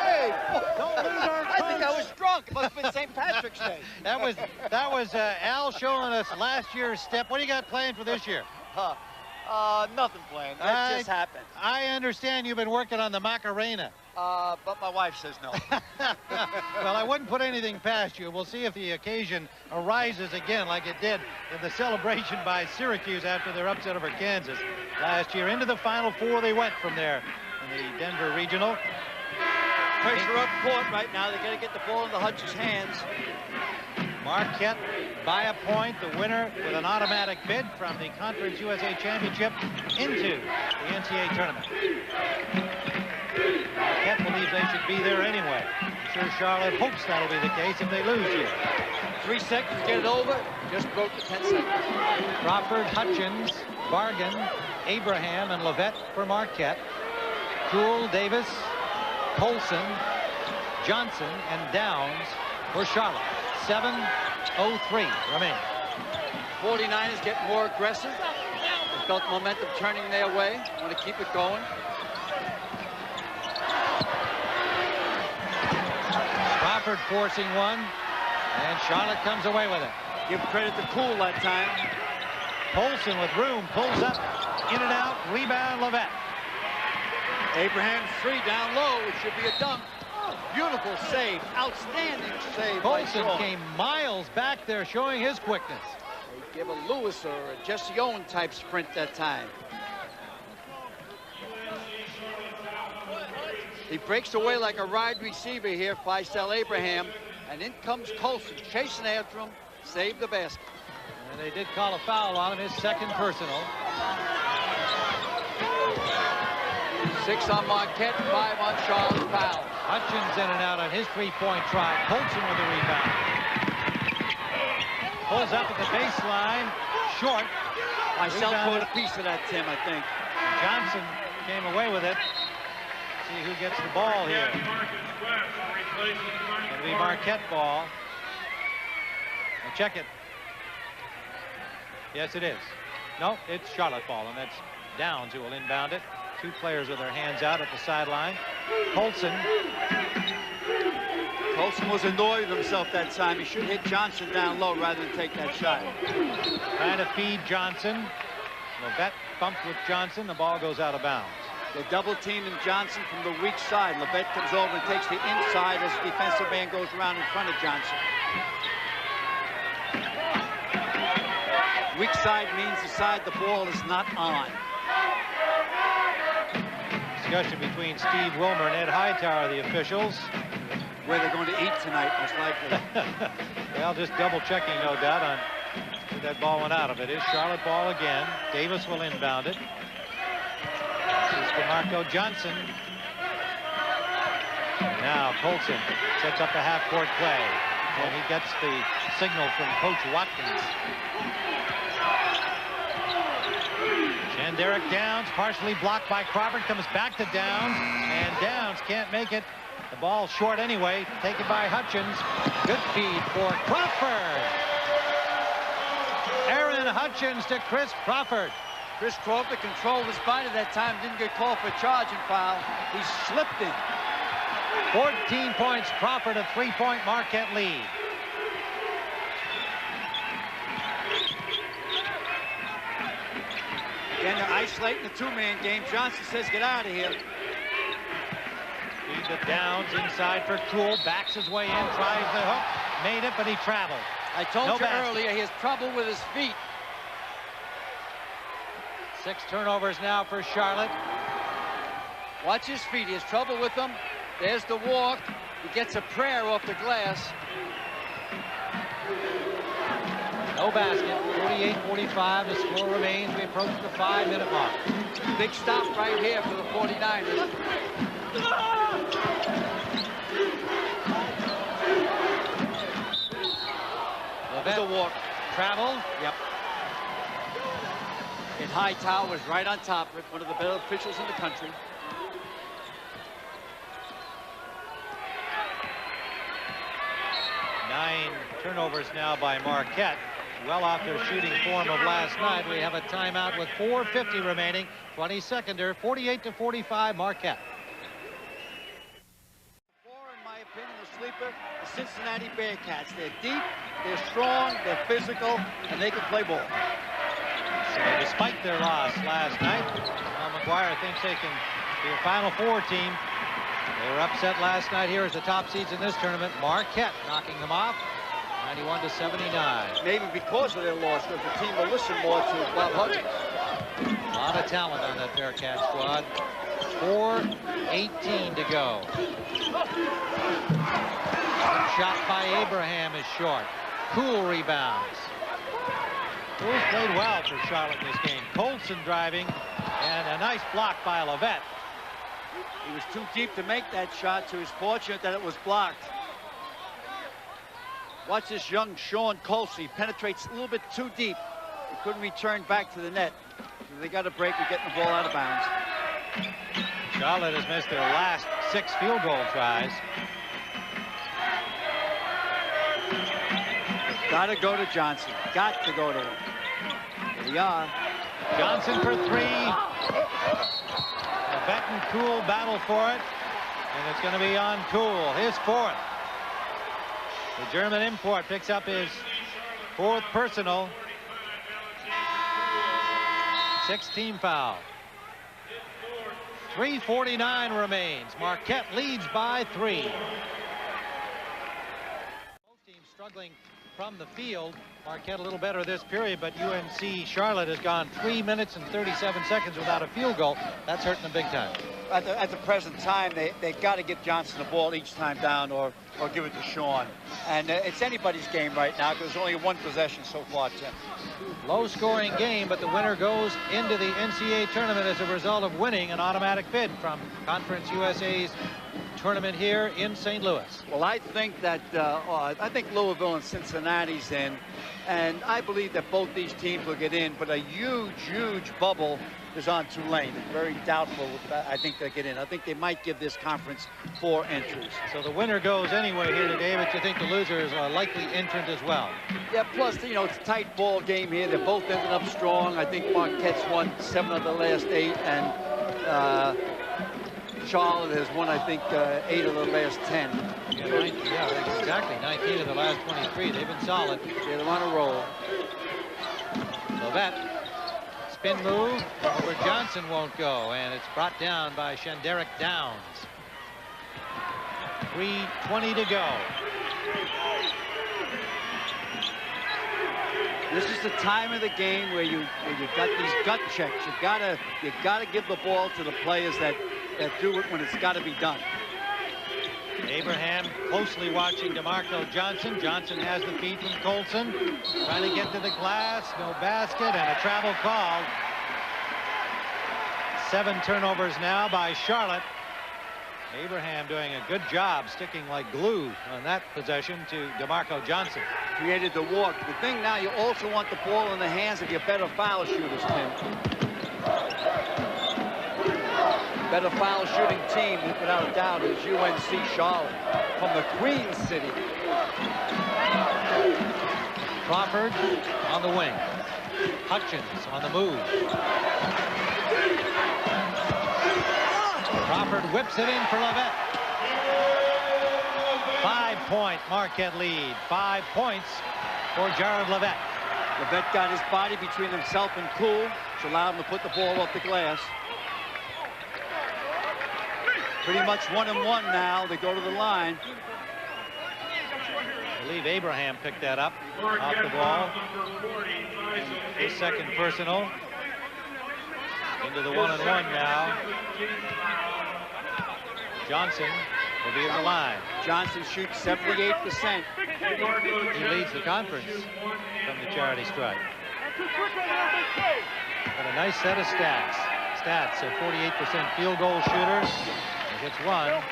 Hey, don't lose our coach. I think I was drunk. It must have been St. Patrick's Day. That was Al showing us last year's step. What do you got planned for this year? Nothing planned. That just happened. I understand you've been working on the Macarena. But my wife says no. Well, I wouldn't put anything past you. We'll see if the occasion arises again like it did in the celebration by Syracuse after their upset over Kansas last year. Into the Final Four they went from there in the Denver Regional. Pressure up court right now. They got to get the ball in the Hutch's hands. Marquette by a point, the winner with an automatic bid from the Conference USA Championship into the NCAA tournament. Marquette believes they should be there anyway. I'm sure Charlotte hopes that'll be the case if they lose here. 3 seconds, get it over. Just broke the 10 seconds. Crawford, Hutchins, Bargan, Abraham, and Levette for Marquette. Cool, Davis, Colson, Johnson, and Downs for Charlotte. 7:03 remaining. 49ers get more aggressive. They felt momentum turning their way. Want to keep it going. Crawford forcing one, and Charlotte comes away with it. Give credit to Cool that time. Colson with room, pulls up, in and out, rebound, Levette. Abraham free down low. It should be a dunk. Beautiful save. Outstanding save. Colson came miles back there showing his quickness. They give a Lewis or a Jesse Owen type sprint that time. He breaks away like a wide receiver here, Faisal Abraham, And in comes Colson, chasing after him, saved the basket. And they did call a foul on him, his second personal. 6 on Marquette, 5 on Charlotte foul. Hutchins in and out on his three-point try. Colson with the rebound. Pulls up at the baseline, short. Myself caught a piece of that, Tim, I think. Johnson came away with it. See who gets the ball here. It'll be Marquette ball. Now check it. Yes, it is. No, it's Charlotte ball, and that's Downs who will inbound it. 2 players with their hands out at the sideline. Colson. Colson was annoyed with himself that time. He should hit Johnson down low rather than take that shot. Trying to feed Johnson. Levette bumped with Johnson. The ball goes out of bounds. They're double teaming Johnson from the weak side. Levette comes over and takes the inside as the defensive man goes around in front of Johnson. Weak side means the side the ball is not on. Discussion between Steve Wilmer and Ed Hightower, the officials. Where they're going to eat tonight, most likely. Well, just double checking, no doubt, on where that ball went out of. It is Charlotte ball again. Davis will inbound it. This is DeMarco Johnson. Now Colson sets up the half-court play. And he gets the signal from Coach Watkins. Derek Downs, partially blocked by Crawford, comes back to Downs, and Downs can't make it. The ball short anyway, taken by Hutchins. Good feed for Crawford. Aaron Hutchins to Chris Crawford. Chris Crawford controlled his body that time, didn't get called for a charging foul. He slipped in. 14 points, Crawford, a 3-point Marquette lead. Again, they're isolating the 2-man game. Johnson says, get out of here. Feed to Downs inside for Cool. Backs his way in, tries the hook. Made it, but he traveled. I told you earlier, he has trouble with his feet. 6 turnovers now for Charlotte. Watch his feet. He has trouble with them. There's the walk. He gets a prayer off the glass. No basket. 48-45. The score remains. We approach the 5-minute mark. Big stop right here for the 49ers. Levette the walk. Travel. Yep. And Hightower was right on top of it. One of the better officials in the country. Nine turnovers now by Marquette. Well off their shooting form of last night. We have a timeout with 4:50 remaining. 22nder, 48-45, Marquette. In my opinion, the sleeper, the Cincinnati Bearcats. They're deep, they're strong, they're physical, and they can play ball. So despite their loss last night, Al McGuire thinks they can be a Final Four team. They were upset last night here as the top seeds in this tournament. Marquette knocking them off, 91-79. Maybe because of their loss, because the team will listen more to Bob Hutchins. A lot of talent on that Bearcat squad. 4:18 to go. Shot by Abraham is short. Cool rebounds. Cool's played well for Charlotte in this game. Colson driving, and a nice block by Levette. He was too deep to make that shot, so he's fortunate that it was blocked. Watch this young Sean Colson. He penetrates a little bit too deep. He couldn't return back to the net. So they got a break with getting the ball out of bounds. Charlotte has missed their last 6 field goal tries. Got to go to Johnson. Got to go to him. Here we are. Johnson for 3. Levette and Cool battle for it. And it's going to be on Cool, his 4th. The German import picks up his 4th personal. 6-team foul. 3:49 remains. Marquette leads by 3. Both teams struggling from the field. Marquette a little better this period, but UNC Charlotte has gone 3 minutes and 37 seconds without a field goal. That's hurting them big time. at the present time, they got to get Johnson the ball each time down or give it to Sean. And it's anybody's game right now because there's only one possession so far, Tim. Low-scoring game, but the winner goes into the NCAA tournament as a result of winning an automatic bid from Conference USA's tournament here in St. Louis. Well, I think that I think Louisville and Cincinnati's in, and I believe that both these teams will get in, but a huge bubble is on Tulane. It's very doubtful that I think they'll get in. I think they might give this conference 4 entries. So the winner goes anyway here today, but you think the losers are likely entrant as well? Yeah, plus, you know, it's a tight ball game here. They're both ended up strong. I think Marquette's won 7 of the last 8, and Charlotte has won, I think, 8 of the last 10. Yeah, exactly. 19 of the last 23. They've been solid. Yeah, they're on a roll. Lovett. Spin move over Johnson won't go, and it's brought down by Shanderick Downs. 3:20 to go. This is the time of the game where you got these gut checks. You gotta give the ball to the players that do it when it's got to be done. Abraham closely watching DeMarco Johnson. Johnson has the feed from Colson. Trying to get to the glass. No basket and a travel call. 7 turnovers now by Charlotte. Abraham doing a good job sticking like glue on that possession to DeMarco Johnson. Created the walk. The thing now, you also want the ball in the hands of your better foul shooters, Tim. Better foul shooting team, without a doubt, is UNC Charlotte from the Queen City. Crawford on the wing. Hutchins on the move. Crawford whips it in for Lovett. 5-point Marquette lead. 5 points for Jared Lovett. Lovett got his body between himself and Cool, which allowed him to put the ball off the glass. Pretty much 1-and-1 now. They go to the line. I believe Abraham picked that up off the ball. His second personal. Into the 1-and-1 now. Johnson will be at the line. Johnson shoots 78%. He leads the conference from the charity stripe. Got a nice set of stats. A 48% field goal shooter. He hits 1.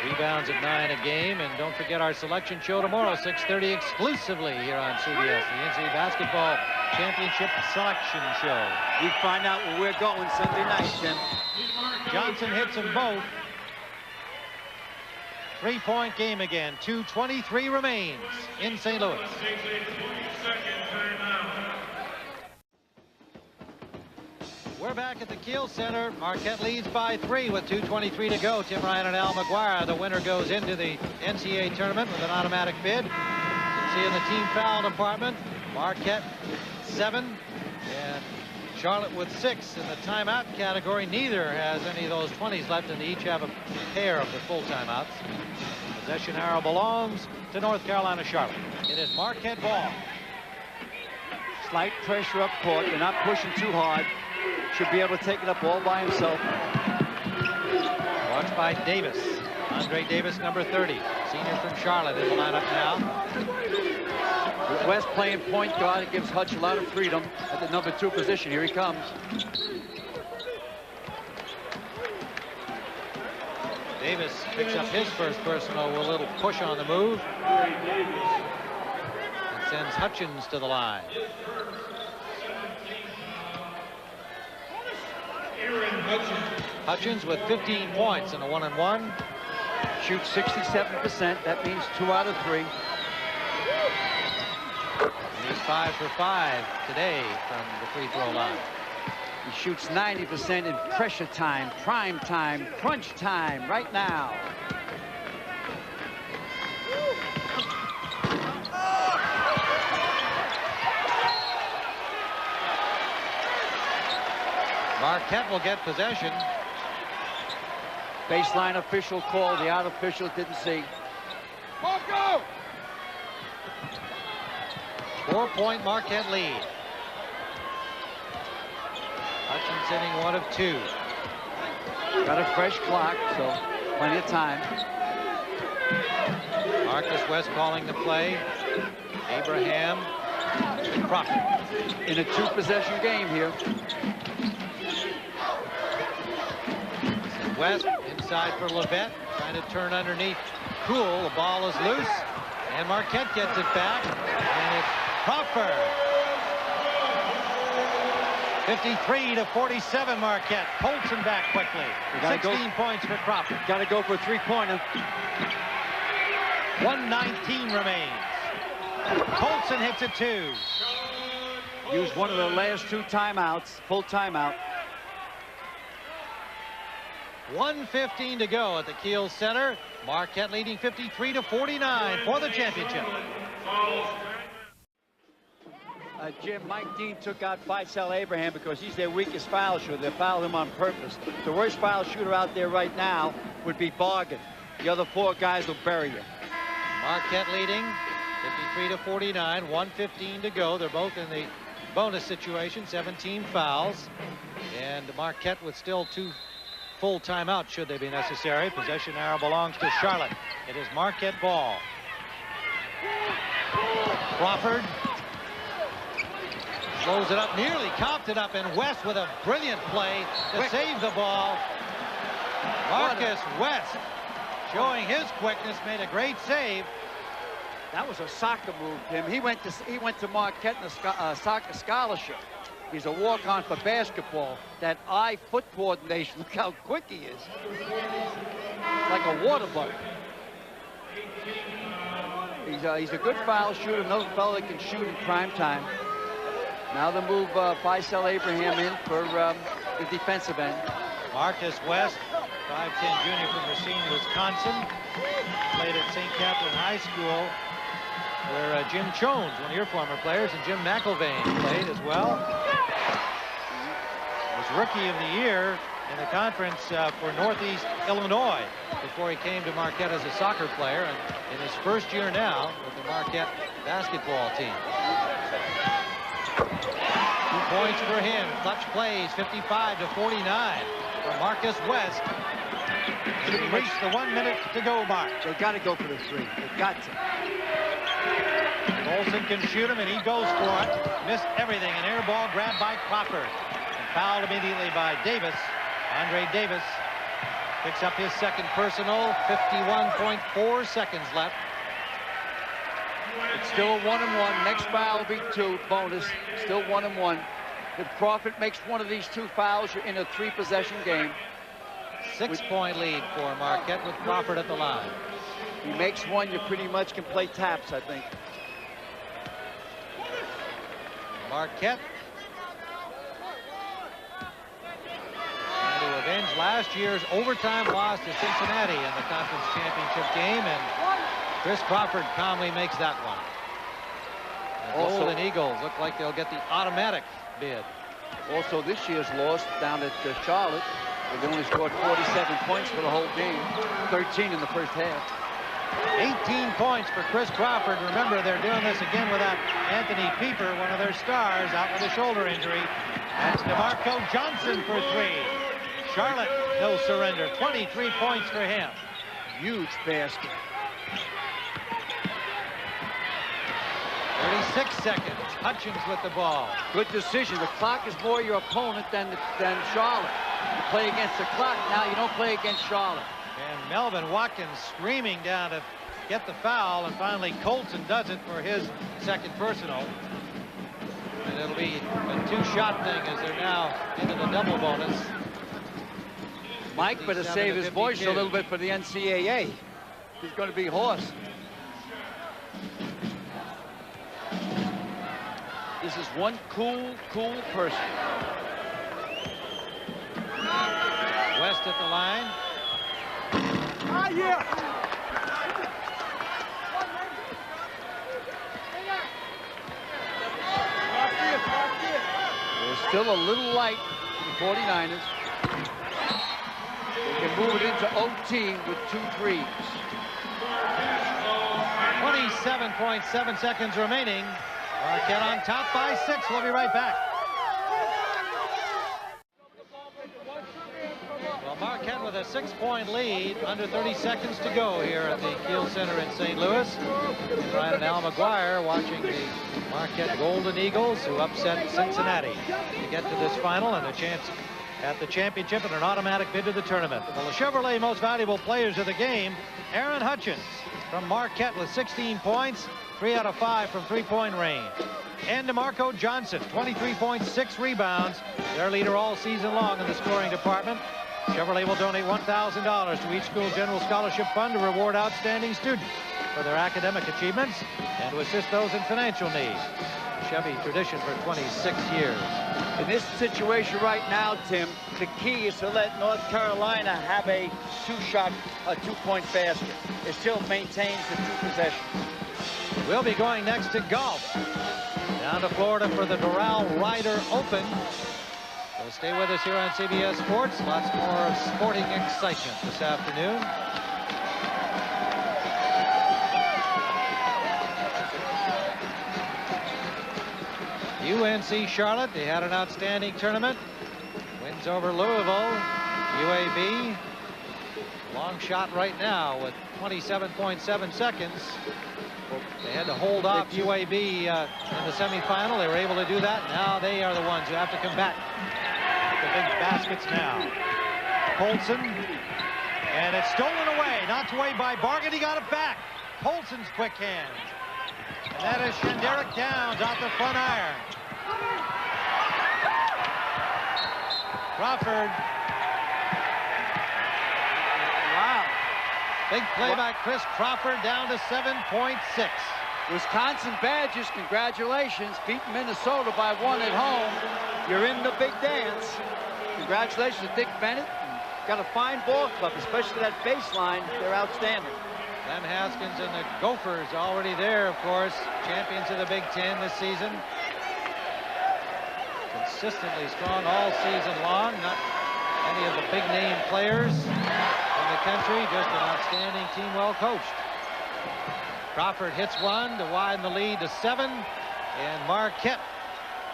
Rebounds at 9 a game. And don't forget our selection show tomorrow, 6:30 exclusively here on CBS, the NCAA Basketball Championship Selection Show. We find out where we're going Sunday night, Tim. Johnson hits them both. 3-point game again. 2:23 remains in St. Louis. We're back at the Kiel Center. Marquette leads by 3 with 2:23 to go. Tim Ryan and Al McGuire. The winner goes into the NCAA tournament with an automatic bid. You can see in the team foul department, Marquette 7 and Charlotte with 6 in the timeout category. Neither has any of those 20s left, and they each have a pair of the full timeouts. Possession arrow belongs to North Carolina Charlotte. It is Marquette ball. Slight pressure up court. They're not pushing too hard. Should be able to take it up all by himself. Watched by Davis. Andre Davis, number 30. Senior from Charlotte in the lineup now. With West playing point guard, it gives Hutch a lot of freedom at the number 2 position. Here he comes. Davis picks up his first personal with a little push on the move. And sends Hutchins to the line. Hutchins with 15 points in a 1-and-1. Shoots 67%. That means 2 out of 3. And he's 5 for 5 today from the free throw line. He shoots 90% in pressure time, prime time, crunch time, right now. Marquette will get possession. Baseline official call. The out official didn't see. 4-point Marquette lead. Hutchins hitting 1 of 2. Got a fresh clock, so plenty of time. Marcus West calling the play. Abraham to Crawford. In a 2-possession game here. West inside for Levette, trying to turn underneath. Cool, the ball is loose, and Marquette gets it back, and it's Crawford. 53-47 Marquette. Colson back quickly. 16 points for Crawford. Got to go for a 3-pointer. 1:19 remains. Colson hits a 2. Used one of the last 2 timeouts, full timeout. 1:15 to go at the Kiel Center. Marquette leading 53-49 for the championship. Jim, Mike Dean took out Faisal Abraham because he's their weakest foul shooter. They fouled him on purpose. The worst foul shooter out there right now would be Bargan. The other 4 guys will bury you. Marquette leading 53-49, 1:15 to go. They're both in the bonus situation, 17 fouls. And Marquette with still 2 full timeouts should they be necessary. Possession arrow belongs to Charlotte. It is Marquette ball. Crawford slows it up, nearly copped it up, and West with a brilliant play to save the ball. Marcus West showing his quickness, made a great save. That was a soccer move, Tim. He went to Marquette in a soccer scholarship. He's a walk-on for basketball. That eye foot coordination, look how quick he is. Like a water bug. He's a good foul shooter, another fellow that can shoot in prime time. Now they move Faisal Abraham in for the defensive end. Marcus West, 5'10" junior from Racine, Wisconsin. Played at St. Catherine High School, where Jim Jones, one of your former players, and Jim McElvain played as well. Was Rookie of the Year in the conference for Northeast Illinois before he came to Marquette as a soccer player, and in his first year now with the Marquette basketball team. 2 points for him. Clutch plays, 55-49 for Marcus West. Should reach the 1 minute to go mark. They got to go for the 3. They've got to. Olsen can shoot him, and he goes for it. Missed everything. An air ball grabbed by Crawford. And fouled immediately by Davis. Andre Davis picks up his second personal. 51.4 seconds left. It's still a 1-and-1. Next foul will be 2, bonus. Still 1-and-1. If Crawford makes one of these 2 fouls, you're in a 3-possession game. 6-point lead for Marquette with Crawford at the line. He makes one, you pretty much can play taps, I think. Marquette trying to avenge last year's overtime loss to Cincinnati in the conference championship game, and Chris Crawford calmly makes that one. The Golden Eagles look like they'll get the automatic bid. Also, this year's loss down at Charlotte, where they only scored 47 points for the whole game, 13 in the first half. 18 points for Chris Crawford. Remember, they're doing this again without Anthony Pieper, one of their stars, out with a shoulder injury. That's DeMarco Johnson for 3. Charlotte, no surrender. 23 points for him. Huge basket. 36 seconds. Hutchins with the ball. Good decision. The clock is more your opponent than Charlotte. You play against the clock. Now you don't play against Charlotte. And Melvin Watkins screaming down to get the foul, and finally Colson does it for his second personal. And it'll be a 2-shot thing as they're now into the double bonus. Mike better save his voice a little bit for the NCAA. He's going to be hoarse. This is one cool person. West at the line. There's still a little light for the 49ers. They can move it into OT with 2 threes. 27.7 seconds remaining. Marquette on top by 6. We'll be right back. a 6-point lead, under 30 seconds to go here at the Kiel Center in St. Louis. And Brian and Al McGuire watching the Marquette Golden Eagles, who upset Cincinnati to get to this final and a chance at the championship and an automatic bid to the tournament. Well, the Chevrolet most valuable players of the game, Aaron Hutchins from Marquette with 16 points, 3 out of 5 from three-point range. And DeMarco Johnson, 23.6 rebounds, their leader all season long in the scoring department. Chevrolet will donate $1,000 to each school general scholarship fund to reward outstanding students for their academic achievements and to assist those in financial need. Chevy tradition for 26 years. In this situation right now, Tim, the key is to let North Carolina have a two-point basket. It still maintains the 2 possessions. We'll be going next to golf. Down to Florida for the Doral Ryder Open. So stay with us here on CBS Sports. Lots more sporting excitement this afternoon. UNC Charlotte, they had an outstanding tournament. Wins over Louisville. UAB, long shot right now with 27.7 seconds. They had to hold off UAB in the semifinal. They were able to do that. Now they are the ones who have to come back with the big baskets now. Colson, and it's stolen away, knocked away by Bargan. He got it back. Colson's quick hands. And that is Shanderick Downs off the front iron. Crawford. Wow. Big play by Chris Crawford, down to 7.6. Wisconsin Badgers, congratulations. Beating Minnesota by 1 at home. You're in the big dance. Congratulations to Dick Bennett. Got a fine ball club, especially that baseline. They're outstanding. Glenn Haskins and the Gophers already there, of course. Champions of the Big Ten this season. Consistently strong all season long. Not any of the big name players in the country. Just an outstanding team, well coached. Crawford hits one to widen the lead to 7. And Marquette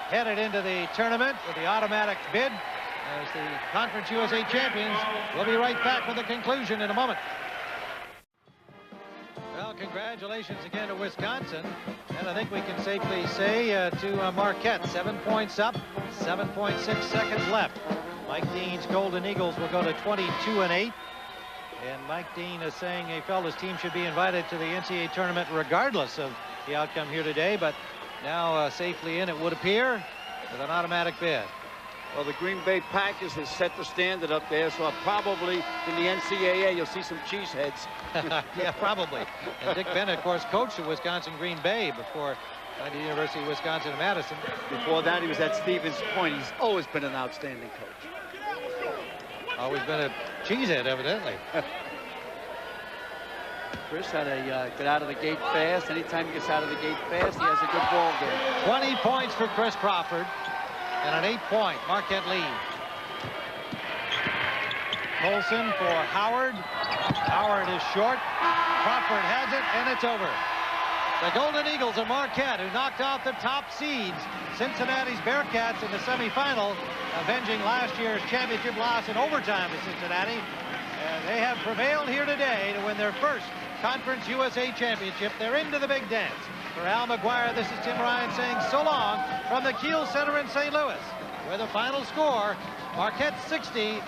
headed into the tournament with the automatic bid as the Conference USA champions. We'll be right back with the conclusion in a moment. Well, congratulations again to Wisconsin. And I think we can safely say to Marquette, 7 points up, 7.6 seconds left. Mike Dean's Golden Eagles will go to 22-8. And Mike Dean is saying he felt his team should be invited to the NCAA tournament regardless of the outcome here today. But now safely in, it would appear, with an automatic bid. Well, the Green Bay Packers has set the standard up there, so probably in the NCAA you'll see some cheeseheads. Yeah, probably. And Dick Bennett, of course, coached at Wisconsin Green Bay before the University of Wisconsin in Madison. Before that, he was at Stevens Point. He's always been an outstanding coach. Always been a cheesehead, evidently. Chris had to get out of the gate fast. Anytime he gets out of the gate fast, he has a good ball game. 20 points for Chris Crawford and an 8-point Marquette lead. Colson for Howard. Howard is short. Crawford has it, and it's over. The Golden Eagles of Marquette, who knocked out the top seeds, Cincinnati's Bearcats, in the semifinal, avenging last year's championship loss in overtime to Cincinnati. And they have prevailed here today to win their first Conference USA championship. They're into the big dance. For Al McGuire, this is Tim Ryan saying so long from the Kiel Center in St. Louis, where the final score, Marquette 60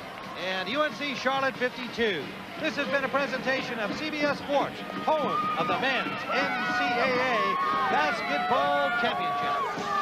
and UNC Charlotte 52. This has been a presentation of CBS Sports, home of the men's NCAA Basketball Championship.